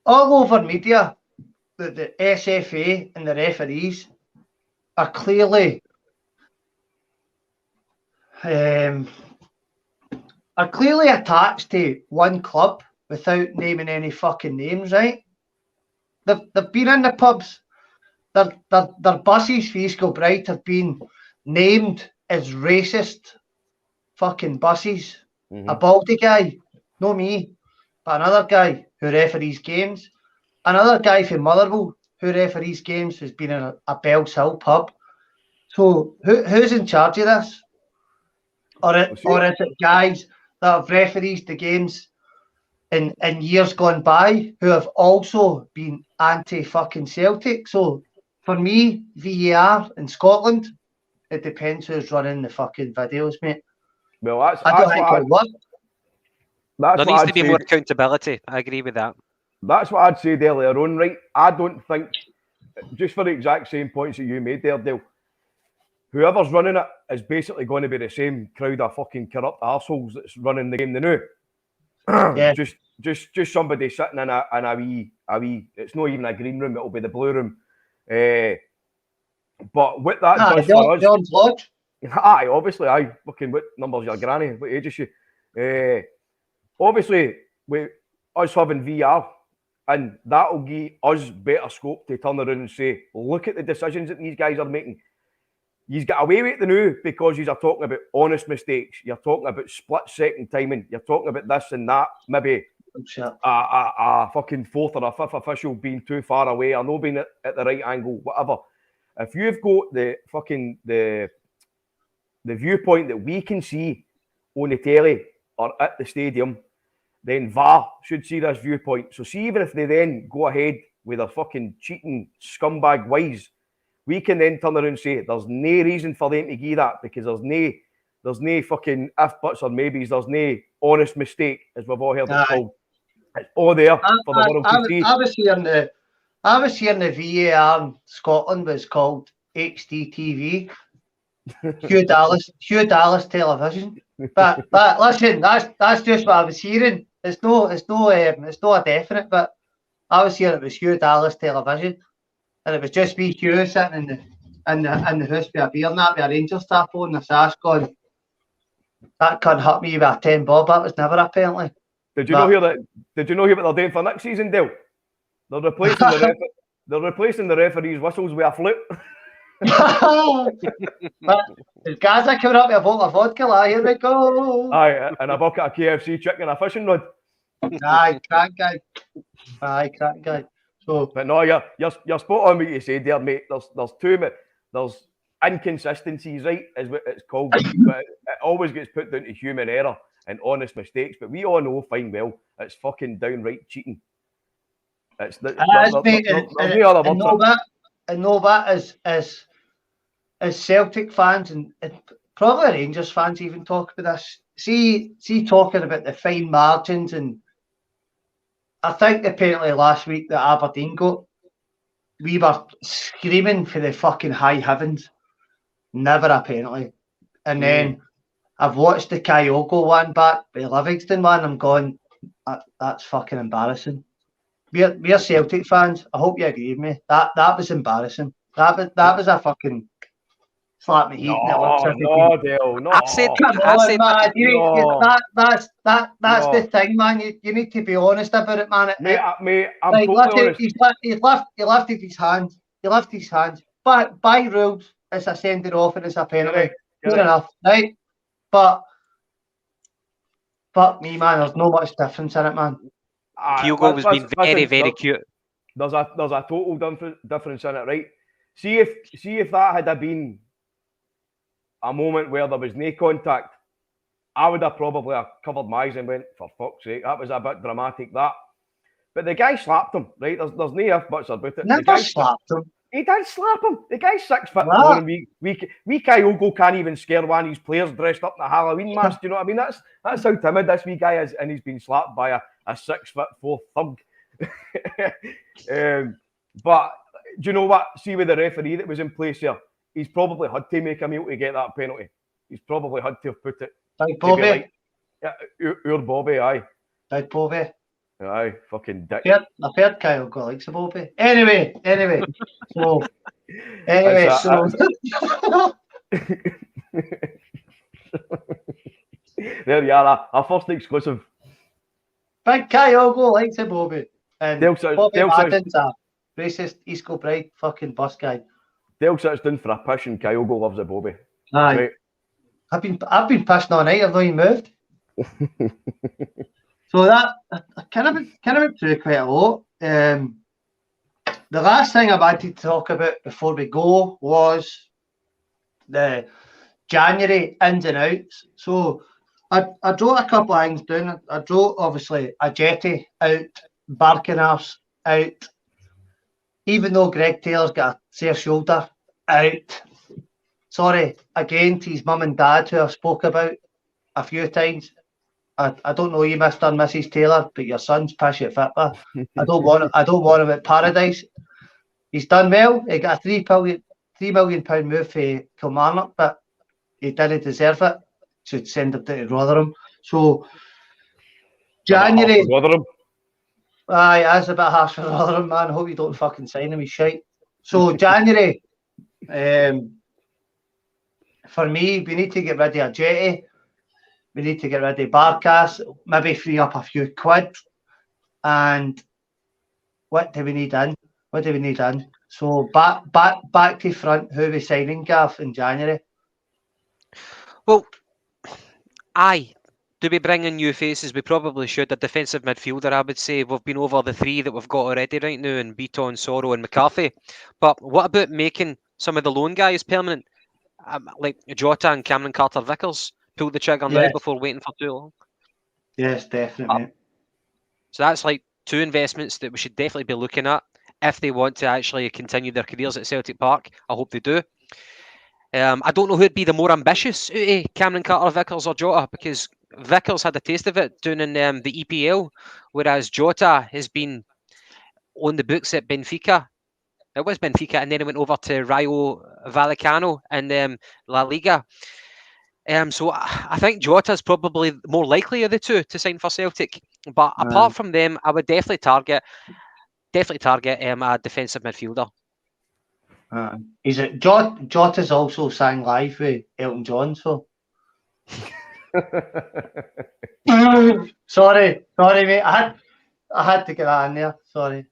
all over media that the SFA and the referees are clearly attached to one club without naming any fucking names, right? They've been in the pubs. Their buses for East Kilbride have been named as racist fucking buses. A baldy guy, no me, but another guy who referees games. Another guy from Motherwell who referees games has been in a Bells Hill pub. So who's in charge of this? Or is it guys that have refereed the games in years gone by who have also been anti-fucking Celtic? So for me, VAR in Scotland, it depends who's running the fucking videos, mate. Well, I don't think it'll work. There needs to be more accountability. I agree with that. That's what I'd said earlier on, right? I don't think, just for the exact same points that you made there, Dale, whoever's running it is basically going to be the same crowd of fucking corrupt arseholes that's running the game they know. Yeah. Just somebody sitting in a wee, it's not even a green room, it'll be the blue room. But what that does for us... Aye, obviously, fucking what number's your granny? What age is she? Obviously, with us having VR, and that'll give us better scope to turn around and say, look at the decisions that these guys are making. You've got away with it now because you are talking about honest mistakes. You're talking about split-second timing. You're talking about this and that. Maybe a fucking fourth or a fifth official being too far away or not being at the right angle, whatever. If you've got the viewpoint that we can see on the telly or at the stadium, then VAR should see this viewpoint. So see, even if they then go ahead with their fucking cheating scumbag ways, we can then turn around and say there's no reason for them to give that, because there's no fucking if, buts or maybes. There's no honest mistake, as we've all heard it called. It's all there for the world to see. I was hearing the VAR in Scotland was called HDTV. Hugh Dallas television. But listen, that's just what I was hearing. it's no a definite, but I was here. It was Hugh Dallas television, and it was just me, Hugh, sitting in the house with a beer and that with a Rangers tap on the sash going. That can't hurt me with a 10 bob. That was never apparently. Did you know here that? Did you know here what they're doing for next season, Dale? They're replacing the referee's whistles with a flute. But there's Gaza coming up with a bottle of vodka. Like, here we go. Aye, and a bucket of KFC chicken and a fishing rod. Aye, crack guy. So, but no, you're spot on what you said there, mate. There's inconsistencies, right? Is what it's called. But it always gets put down to human error and honest mistakes. But we all know fine well it's fucking downright cheating. It's the as Celtic fans and probably Rangers fans even talk about this. See talking about the fine margins, and I think the penalty last week that Aberdeen got, we were screaming for the fucking high heavens. Never a penalty. And then I've watched the Kyogo one back, the Livingston one. I'm going, that's fucking embarrassing. We're Celtic fans. I hope you agree with me. That was embarrassing. That was a fucking slap me heat. No, Dale, no. That's the thing, man. You need to be honest about it, man. Mate, I'm totally honest. He lifted his hands. By rules, it's a sending off and it's a penalty. Good enough, right? But me, man, there's no much difference in it, man. Kyogo was being very, very cute. There's a total difference in it, right? See if that had been a moment where there was no contact, I would have probably covered my eyes and went, for fuck's sake, that was a bit dramatic, that. But the guy slapped him, right? There's no ifs, buts about it. Never slapped him. He did slap him. The guy's 6'4", and we Kyogo can't even scare one of his players dressed up in a Halloween mask. You know what I mean? That's how timid this wee guy is, and he's been slapped by a 6'4" thug. But do you know what? See with the referee that was in place here, he's probably had to make a meal to get that penalty. He's probably had to have put it. Big Bobby. Your Bobby, aye. Big Bobby. Aye, fucking dick. I've heard Kyle got likes of Bobby. Anyway. So. There you are, our first exclusive. Big Kyogo likes a Bobby. And Bobby Madden's a racist East Kilbride fucking bus guy. Dale sits down for a piss and Kyogo loves a Bobby. Aye. Right. I've been pissing all night, I've not even moved. So that I kind of went through quite a lot. The last thing I wanted to talk about before we go was the January ins and outs. So I wrote a couple of things down. I wrote obviously Ajeti out, Barkenhouse out. Even though Greg Taylor's got a sore shoulder, out. Sorry again to his mum and dad who I've spoke about a few times. I don't know you, Mr. and Mrs. Taylor, but your son's piss you fit with. I don't want him at Paradise. He's done well. He got a £3 million move for Kilmarnock, but he didn't deserve it. Should send him to Rotherham. So January. Aye, that's a bit harsh for Rotherham, man. I hope you don't fucking sign him. He's shite. So January, for me, we need to get rid of Ajeti. We need to get rid of Barkas, maybe free up a few quid. And what do we need in? So back to front, who are we signing, Gav, in January? Well, do we bring in new faces? We probably should. A defensive midfielder, I would say. We've been over the three that we've got already right now, in Beaton, Sorrow and McCarthy. But what about making some of the loan guys permanent? Like Jota and Cameron Carter-Vickers? Pull the trigger now before waiting for too long. Yes, definitely. So that's like two investments that we should definitely be looking at if they want to actually continue their careers at Celtic Park. I hope they do. I don't know who'd be the more ambitious, Cameron Carter-Vickers or Jota, because Vickers had a taste of it doing in the EPL, whereas Jota has been on the books at Benfica. It was Benfica, and then he went over to Rayo Vallecano in La Liga. So I think Jota's probably more likely of the two to sign for Celtic. But apart from them, I would definitely target a defensive midfielder. Is it Jota's also sang live with Elton John, so sorry, mate. I had to get that in there. Sorry.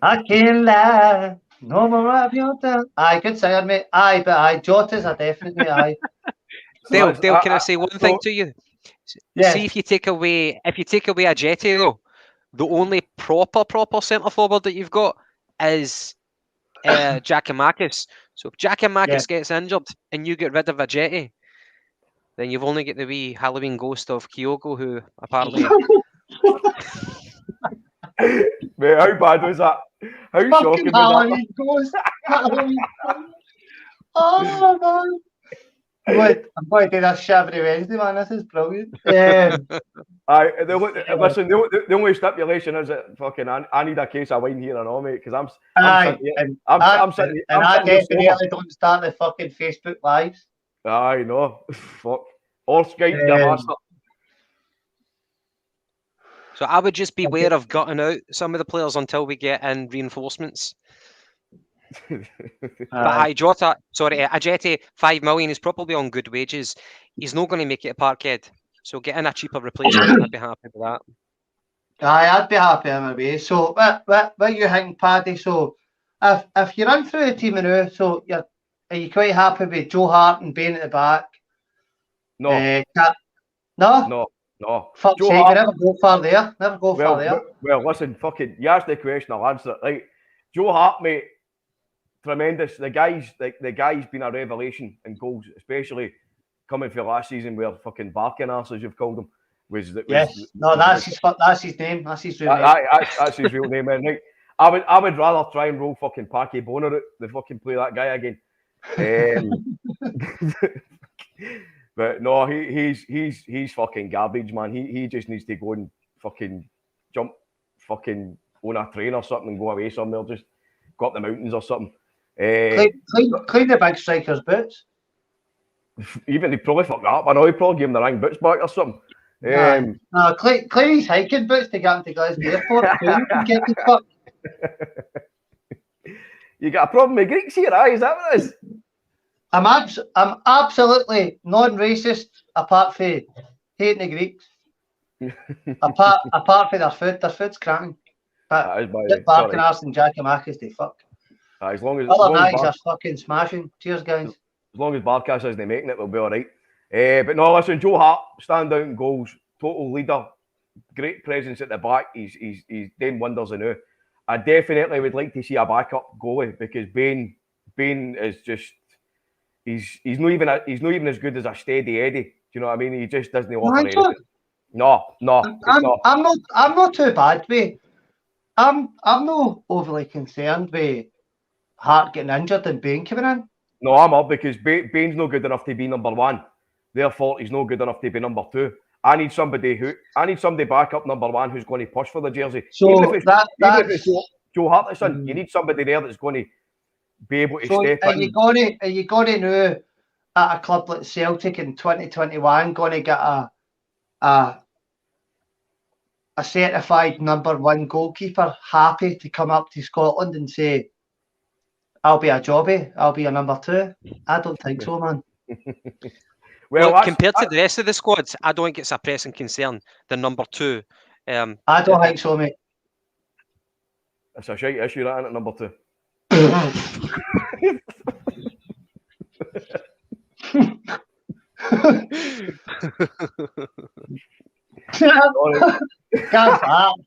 I can't lie. No more of your time. Aye, good singer, mate. Aye, but aye, Jota's a definite, mate. Aye. Dale, can I say one thing to you? Yes. See, if you take away a Jetty though, the only proper centre forward that you've got is Giakoumakis. So if Giakoumakis gets injured and you get rid of a Jetty, then you've only got the wee Halloween ghost of Kyogo, who apparently. Mate, how bad was that? How shocking was that? Ghost. Oh man. I'm going to do this shit every Wednesday, man. This is brilliant. Listen, the only stipulation is that fucking I need a case of wine here and all, mate, because I'm sitting I definitely don't start the fucking Facebook lives. Aye, no, fuck, or Skype, you bastard. So I would just beware of gutting out some of the players until we get in reinforcements. But Jota, sorry, Ajeti, 5 million is probably on good wages. He's not going to make it a Parkhead. So getting a cheaper replacement, I'd be happy with that. Aye, I'd be happy in a way. So what you think, Paddy? So if you run through the team now, so are you quite happy with Joe Hart and Bain at the back? No. No. Fuck's sake, we never go far there. Well, listen, fucking, you asked the question, I'll answer it. Right, Joe Hart, mate, tremendous. The guy's been a revelation in goals, especially coming for last season where fucking barking arse, as you've called him, that's his name. That's his real name. That's his real name, man. Right. I would rather try and roll fucking Packy Boner out than fucking play that guy again. But no, he's fucking garbage, man. He just needs to go and fucking jump fucking on a train or something and go away somewhere, just go up the mountains or something. Clean the big striker's boots. Even he probably fucked that up. I know he probably gave him the wrong boots back or something. Clean his hiking boots to get him to Glasgow Airport. Get the fuck. You got a problem with Greeks here, is that what it is? I'm absolutely non-racist apart from hating the Greeks. apart from their food. Their food's cracking. But barking arse and Giakoumakis, they fuck. As long as other guys are fucking smashing. Cheers, guys. As long as Barkas isn't making it, we'll be all right. But no, listen, Joe Hart, stand out in goals, total leader, great presence at the back. He's doing wonders now. I definitely would like to see a backup goalie because Bain is just he's not even as good as a steady Eddie. Do you know what I mean? He just doesn't offer anything. No. I'm not too bad with. I'm not overly concerned with Hart getting injured and Bain coming in. No, I'm up because Bain's not good enough to be number one. Therefore, he's not good enough to be number two. I need somebody back up number one who's going to push for the jersey. So even if it's Joe Hartison, you need somebody there that's going to be able to step in. Are you going to know at a club like Celtic in 2021 going to get a certified number one goalkeeper happy to come up to Scotland and say, I'll be a jobby, I'll be a number two? I don't think so, man. Well, compared to the rest of the squads, I don't think it's a pressing concern. The number two. I don't think so, mate. It's a shite issue, that, isn't it, number two?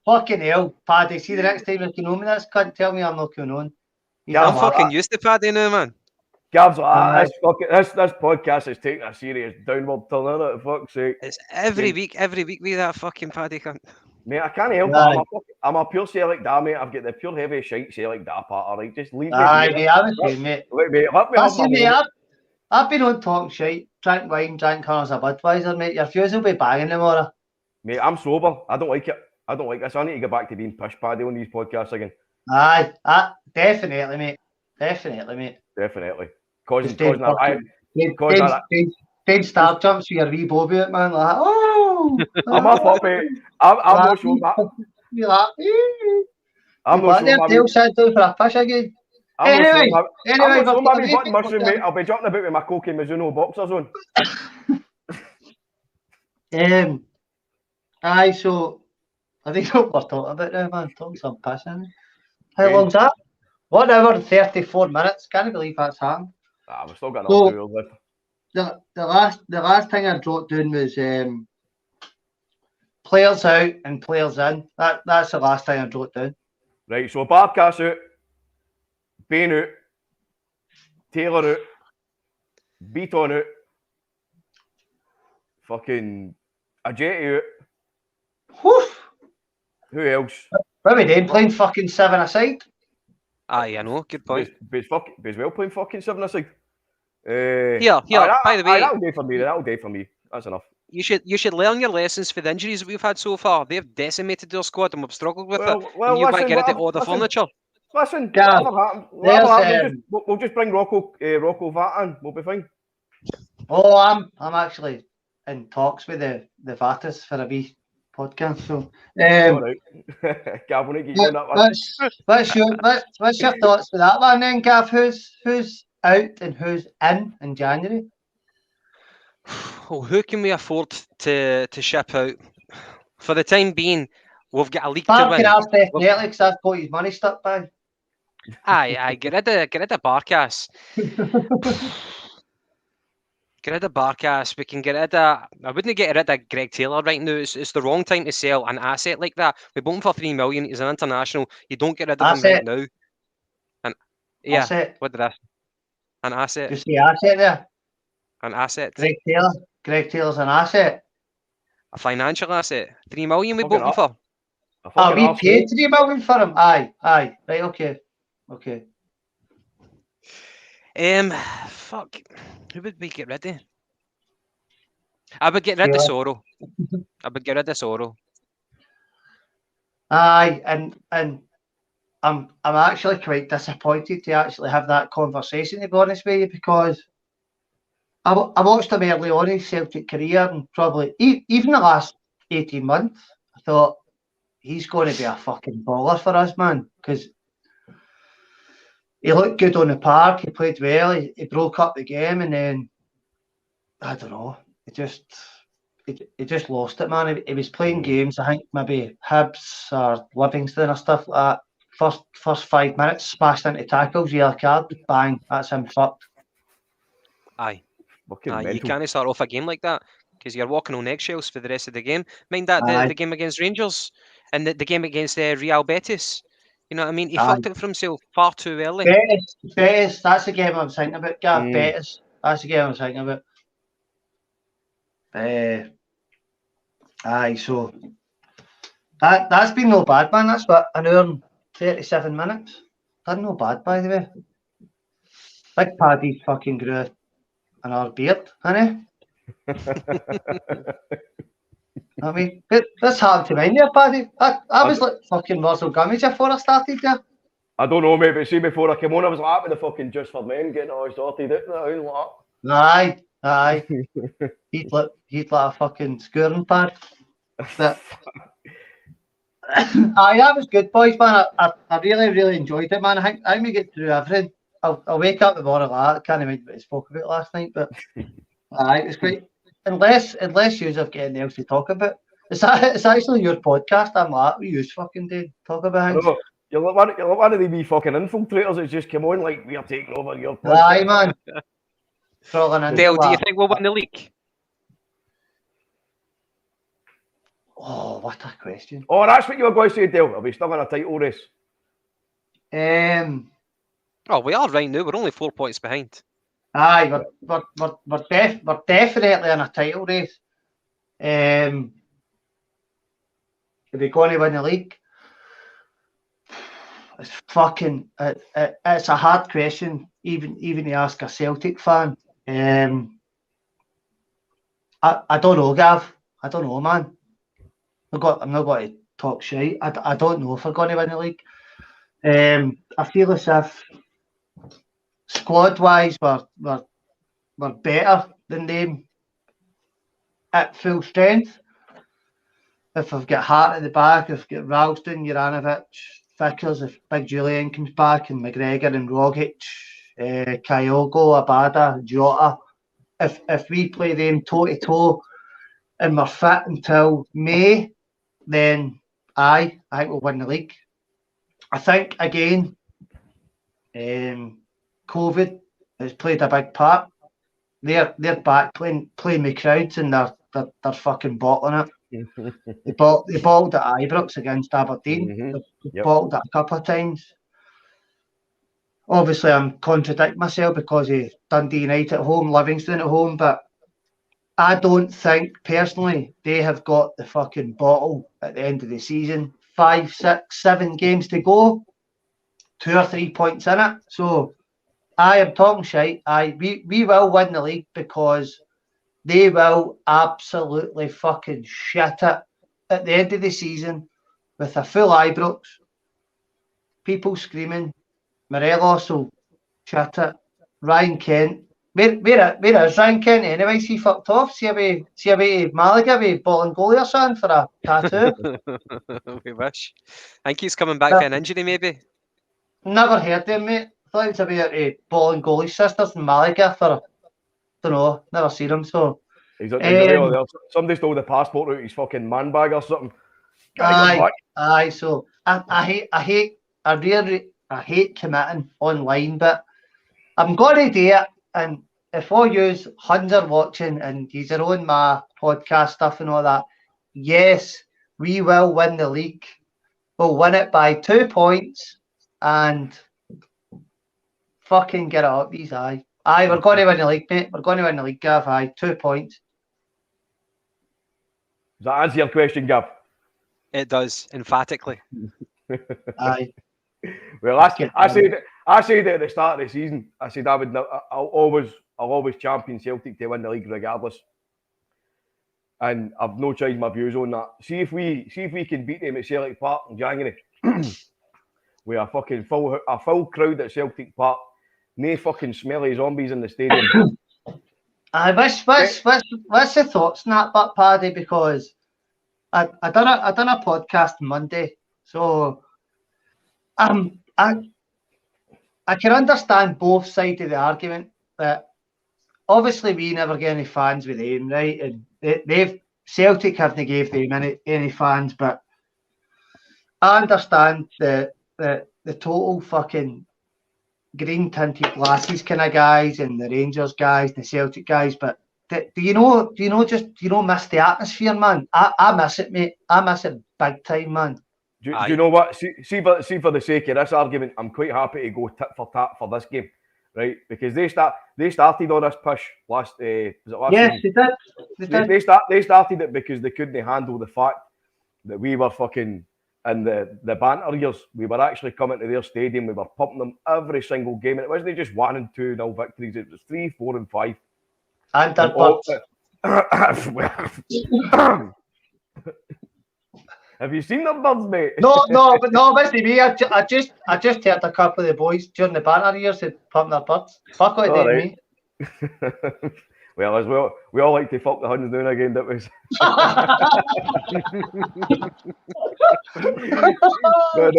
Fucking hell, Paddy. See, the next time you can on this, can't tell me I'm not going on. I'm fucking used to Paddy now, man. Gav's this podcast is taking a serious downward turn, isn't it? For fuck's sake. It's every week with that fucking Paddy cunt. Mate, I can't help it. I'm a pure Celtic da, mate. I've got the pure heavy shite Celtic da part. Alright, just leave me. Mate, I was saying, mate. Let me have I've been on talking shite, drank wine, drank colours of Budweiser, mate. Your fuse will be banging tomorrow. Mate, I'm sober. I don't like it. I don't like this. I need to get back to being push Paddy on these podcasts again. Aye, definitely, mate. Definitely. Causing Dave Star jumps with your wee Bobby out, man. Like, oh! I'm a puppy. I'm not sure that. You're like, I'm not sure, they're tail sat down for a fish again. I'm not Anyway, sure, we've my got wee a button wee mushroom, mate. I'll be jumping about with my Cokie Mizuno boxers on. Aye, so I think what we're talking about now, man. Talking some passion. How Okay. long's that? 1 hour and 34 minutes. Can't believe that's happened. We've still got another 2 hours left. The last thing I wrote down was players out and players in. That's the last thing I wrote down. Right, so Barkas out, Bain out, Taylor out, Beaton out, fucking Ajeti out. Whew. Who else? What are we doing? Playing fucking 7 aside? Aye, I know. Good point. Bees well playing fucking 7 aside. Here. By the way, that'll do for me. That'll do for me. That's enough. you should learn your lessons for the injuries that we've had so far. They've decimated their squad and we've struggled with it. Well, You've got to listen, get rid of all the furniture. Listen, Gav, whatever happens, we'll just bring Rocco Vat in. We'll be fine. Oh, I'm actually in talks with the Vatas for a wee podcast. So, All right. Gav, we'll get you on that one. what's your thoughts with that one then, Gav? Who's out and who's in January? Well, who can we afford to ship out? For the time being, we've got a league to Bark win. and ask definitely because that's got his money stuck by. Aye, get rid of Barkas. Get rid of Barkas. We can get rid of. I wouldn't get rid of Greg Taylor right now. It's the wrong time to sell an asset like that. We bought him for $3 million. He's an international. You don't get rid of him right now. And yeah, asset. what did I? An asset. You see asset there? An asset. Greg Taylor's an asset. A financial asset. $3 million we bought him for. We paid $3 million for him. Aye. Right. Okay. Fuck. Who would we get rid of? I would get rid of Sorrow. Aye, and I'm actually quite disappointed to actually have that conversation, to be honest with you, because I watched him early on in his Celtic career, and probably even the last 18 months, I thought he's going to be a fucking baller for us, man, because he looked good on the park, he played well, he broke up the game, and then, I don't know, he just lost it, man. He was playing games, I think maybe Hibs or Livingston or stuff like that. First 5 minutes, smashed into tackles, yellow card, bang, that's him fucked. Aye, you can't start off a game like that because you're walking on eggshells for the rest of the game. Mind that the game against Rangers and the game against Real Betis. You know what I mean? He fucked it for himself far too early. Betis, that's the game I was thinking about, Gav. Betis, that's the game I was thinking about. Aye, so that's been no bad, man. That's what, an hour and 37 minutes. That's no bad, by the way. Big Paddy's fucking grew an hour beard, honey. I mean, this happened to mine there, Paddy. I was like fucking Russell Gummidge before I started there. I don't know, mate, but see, before I came on, I was like, with the fucking Just for Men getting all sorted out. Aye. He'd like a fucking scoring pad. But aye, that was good, boys, man. I really enjoyed it, man. I think we get through everything. I'll wake up tomorrow like that. I can't remember what we spoke about last night, but aye, it was great. Unless you have got anything else to talk about. It's actually your podcast. I'm like, we use fucking day talk about things. You're like one of the wee fucking infiltrators that just come on like we are taking over your podcast. Aye, man. Dale, do you think we'll win the league? Oh, what a question. Oh, that's what you were going to say, Dale. Are we still in a title race? Oh, we are right now. We're only 4 points behind. Aye, we're definitely in a title race. Are we going to win the league? It's fucking. It's a hard question, even to ask a Celtic fan. I don't know, Gav. I don't know, man. I'm not going to talk shit. I don't know if we're going to win the league. I feel as if squad-wise we're better than them at full strength. if we've got Hart at the back, if we've got Ralston, Juranovic, Vickers, if Big Julian comes back, and McGregor and Rogic, Kyogo, Abada, Jota, if we play them toe-to-toe and we're fit until May, then I think we'll win the league. I think, again, COVID has played a big part. They're back playing with crowds, and they're fucking bottling it. They bottled at Ibrox against Aberdeen. They bottled it a couple of times. Obviously, I'm contradicting myself because of Dundee United at home, Livingston at home, but I don't think, personally, they have got the fucking bottle at the end of the season. 5, 6, 7 games to go, 2 or 3 points in it. So I am talking shite. We will win the league because they will absolutely fucking shit it at the end of the season with a full Ibrox. People screaming. Morelos will shit it. Ryan Kent. Where is Ryan Kent anyway? He fucked off. See away to Malaga with Bolingoli or something for a tattoo. We wish. I think he's coming back for an injury, maybe. Never heard of him, mate. Thought he was away to Bolingoli sisters in Malaga for, don't know, never seen him. So he's away. Somebody stole the passport out of his fucking man bag or something. Aye. So I hate committing online, but I'm going to do it. And if all yous Huns are watching and you're on my podcast stuff and all that, yes, we will win the league. We'll win it by 2 points and fucking get it up these. Aye, we're going to win the league, mate. We're going to win the league, Gav. Aye, 2 points. Does that answer your question, Gav? It does, emphatically. Aye. Well, I said at the start of the season, I said I'll always champion Celtic to win the league regardless, and I've no changed my views on that. See if we can beat them at Celtic Park in January. We are fucking full crowd at Celtic Park. No fucking smelly zombies in the stadium. What's the thoughts on that, but Paddy? Because I done a podcast Monday, so I can understand both sides of the argument, but obviously we never get any fans with them, right? And Celtic haven't gave them any fans, but I understand the total fucking green tinted glasses kind of guys and the Rangers guys, the Celtic guys, but do you miss the atmosphere, man? I miss it, mate. I miss it big time, man. Do you know what? See for the sake of this argument, I'm quite happy to go tit for tat for this game, right? Because they started on this push last. Was it last yes, season? They did. They started it because they couldn't handle the fact that we were fucking in the banter years. We were actually coming to their stadium. We were pumping them every single game, and it wasn't just 1 and 2-0 victories. It was 3, 4, and 5. And that but have you seen them birds, mate? No, listen me. I just heard a couple of the boys during the banter years said pump their birds. Fuck what they did me. Well, as well, we all like to fuck the Huns now and again, don't we? But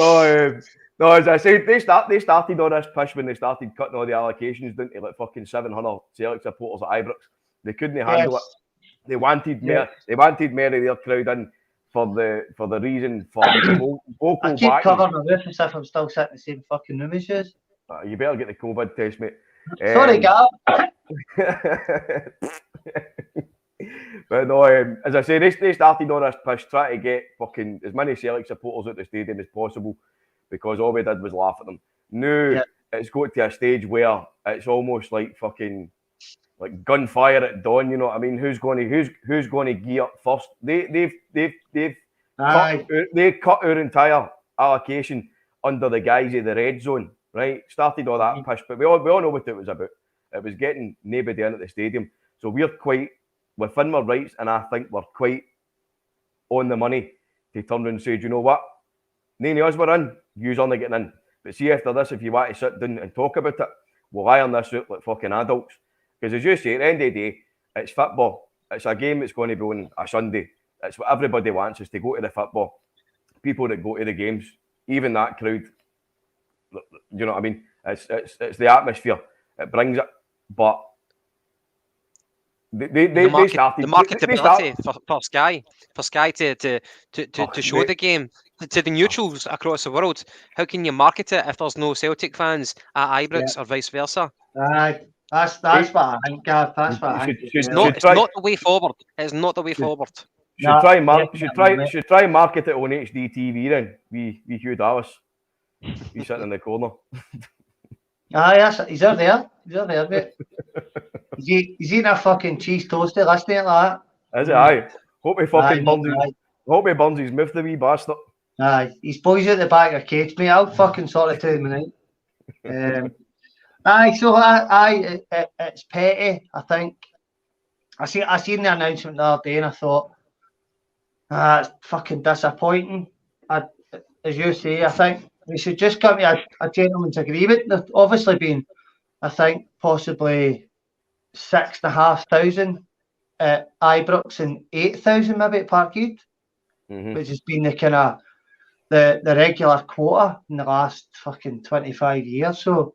no, as I said, they started on this push when they started cutting all the allocations down to like fucking 700 Celtic supporters at Ibrox. They couldn't handle it. They wanted more. They wanted more of their crowd in for the reason for vocal I keep backing. covering my roof as if I'm still sitting in the same fucking room as you. You better get the COVID test, mate. Sorry, Gav. But no, as I say, they started on this push trying to get fucking as many Celtic supporters at the stadium as possible because all we did was laugh at them. Now it's got to a stage where it's almost like fucking like gunfire at dawn. You know what I mean? Who's going to gear up first? They've cut our entire allocation under the guise of the red zone. Right, started all that push, but we all know what it was about. It was getting nobody in at the stadium. So we're quite within our rights, and I think we're quite on the money to turn around and say, do you know what? None of us were in, you's only getting in. But see, after this, if you want to sit down and talk about it, we'll iron this out like fucking adults. Because as you say, at the end of the day, it's football. It's a game that's going to be on a Sunday. It's what everybody wants, is to go to the football. People that go to the games, even that crowd, you know what I mean? It's the atmosphere. It brings it. But they started... The marketability for Sky to show the game to the neutrals across the world. How can you market it if there's no Celtic fans at Ibrox or vice versa? Aye, that's what I think, Gav. That's what I think. It's not the way forward. It's not the way forward. Should try and market it on HD TV then. We Hugh Dallas. He's sitting in the corner. Aye, he's there, mate. He's eating a fucking cheese toasty listening to that. Is it? Aye. Hope he burns his mouth, the wee bastard. Aye, he's boys at the back of the cage, mate. I'll fucking sort it to him tonight. Aye, so it's petty, I think. I seen the announcement the other day and I thought, it's fucking disappointing. As you say, I think we should just come to a gentleman's agreement. There's obviously been, I think, possibly 6,500 at Ibrox and 8,000 maybe at Parkhead, which has been the kind of the regular quota in the last fucking 25 years. So,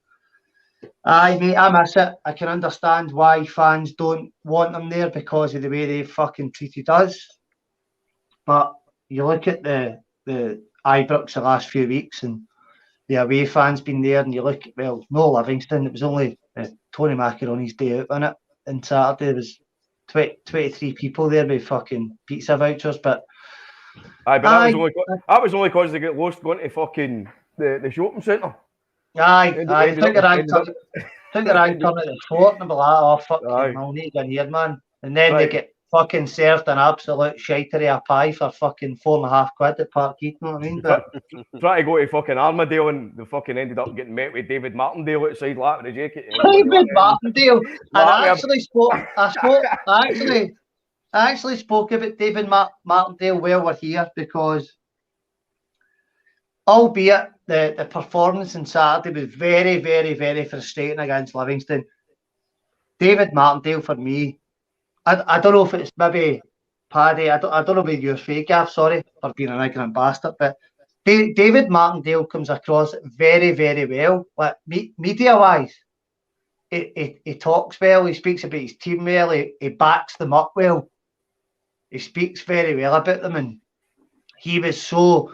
aye, mate, I miss it. I can understand why fans don't want them there because of the way they fucking treated us. But you look at the Ibrox the last few weeks and the away fans been there, and you look at, well, no Livingston, it was only Tony Macaroni's day out, wasn't it? And Saturday there was 23 people there with fucking pizza vouchers, but aye, but that was only because they get lost going to fucking the shopping centre. I think they're turning at the fort and be like, oh fuck, I'll need to get here, man. And then they get fucking served an absolute shitery of pie for fucking £4.50 at Parkhead, you know what I mean? But try to go to fucking Armadale and they fucking ended up getting met with David Martindale outside that with a jacket. David Martindale! And I actually spoke about David Martindale while we're here because, albeit the performance on Saturday was very, very, very frustrating against Livingston, David Martindale for me, I don't know if it's maybe Paddy, I don't know if you're fake, Gav, sorry for being an ignorant bastard, but David Martindale comes across very, very well, like media-wise. He talks well, he speaks about his team well, he backs them up well, he speaks very well about them, and he was so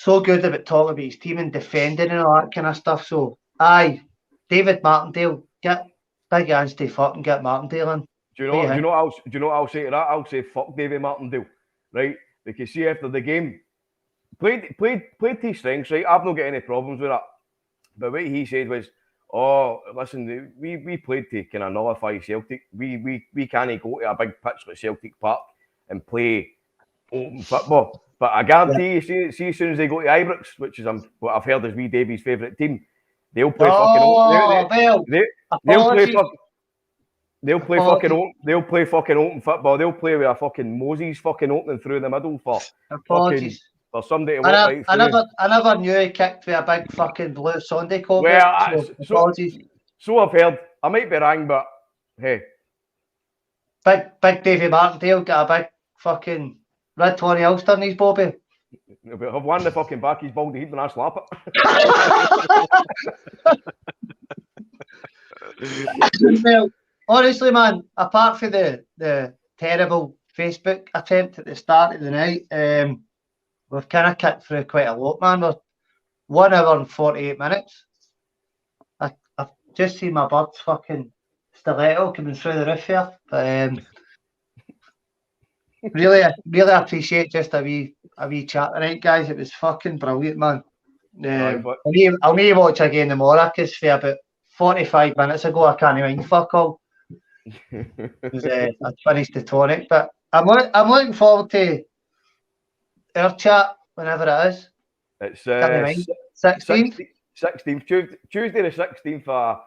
good about talking about his team and defending and all that kind of stuff. So, aye, David Martindale, get big hands to fucking get Martindale in. Do you know what I'll say to that? I'll say fuck David Martindale, right? Because see, after the game, played to his strengths, right? I've not got any problems with that. But what he said was, oh, listen, we played to kind of nullify Celtic. We can't go to a big pitch like Celtic Park and play open football. But I guarantee you, see as soon as they go to Ibrox, which is what I've heard is wee Davy's favourite team, they'll play They'll play fucking open football. They'll play with a fucking Moses fucking opening through the middle for somebody to walk right through. I never knew he kicked with a big fucking blue Sunday coat. Well, so I've heard. I might be wrong, but hey. Big Davy Martindale got a big fucking red Tony Ulster in his bobby. I've won the fucking back his baldy head when I slap it. Well, honestly, man, apart from the terrible Facebook attempt at the start of the night, we've kind of kicked through quite a lot, man. We're 1 hour and 48 minutes. I've just seen my bird's fucking stiletto coming through the roof here. But really appreciate just a wee chat tonight, guys. It was fucking brilliant, man. I'll need to watch again tomorrow because for about 45 minutes ago I can't even fuck all. I finished the tonic, but I'm looking forward to our chat whenever it is. It's 16th, Tuesday the 16th of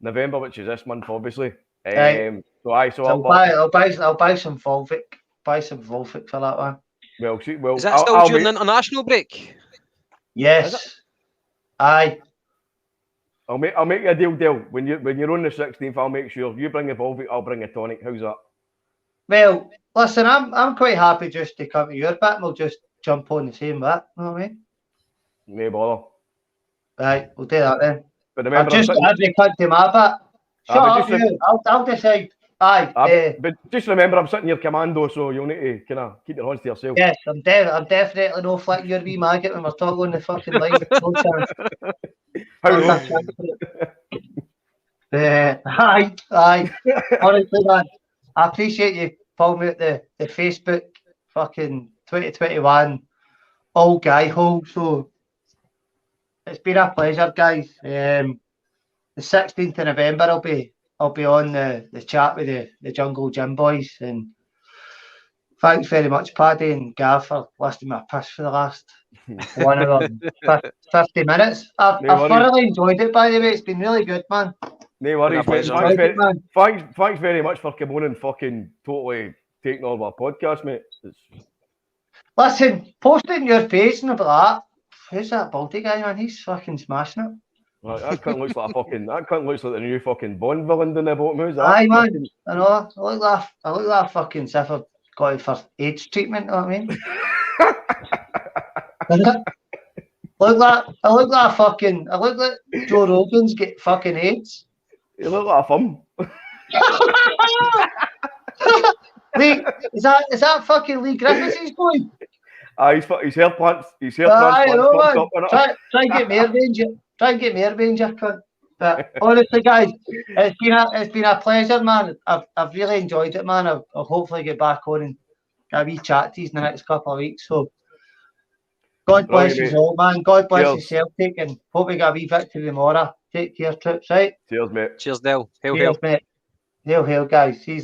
November, which is this month, obviously. So I'll buy some Volvic. Buy some Volvic for that one. Well, is that still during the international break? Yes. Aye. I'll make you a deal. When you're on the 16th, I'll make sure you bring the Volvic, I'll bring a tonic. How's that? Well, listen, I'm quite happy just to come to your bit and we'll just jump on the same bit. You know what I mean? No bother. Right, we'll do that then. But I've remember, I'm just sitting. got every cut to my bit. Shut but up, just you. I'll decide. Aye, but just remember, I'm sitting your commando, so you'll need to kind of keep your hands to yourself. yes, I'm definitely no flicking your wee maggot when we're talking on the fucking line. No chance. How Not a chance for it. Aye. Honestly, man, I appreciate you pulling me at the Facebook fucking 2021 all guy hole. So it's been a pleasure, guys. The 16th of November, I'll be on the chat with the Jungle Gym boys, and thanks very much, Paddy and Gav, for listening to my piss for the last 1 hour and 50 minutes. I've thoroughly enjoyed it, by the way. It's been really good, man. No worries, mate. Pleasure, Thanks very much for coming on and fucking totally taking all of our podcast, mate. Listen, post it in your face and about that. Who's that Baldy guy, man? He's fucking smashing it. Right, that cunt looks like the new fucking Bond villain down the bottom. Who's that? Aye, man. I know. I look like that fucking as if I've got it for AIDS treatment. You know what I mean? I look like Joe Rogan's get fucking AIDS. You look like a thumb. Lee, is that fucking Lee Griffiths' boy? His hair plants. I know, man. Try and get me a range. Try and get me a range, you cunt. But honestly, guys, it's been a pleasure, man. I've really enjoyed it, man. I'll hopefully get back on and get a wee chat to you in the next couple of weeks. So God bless you all, man. God bless you, Celtic, and hope we get a wee victory tomorrow. Take care, troops, right? Cheers, mate. Cheers, Dale. Hail, Cheers, mate. Hail, guys. See you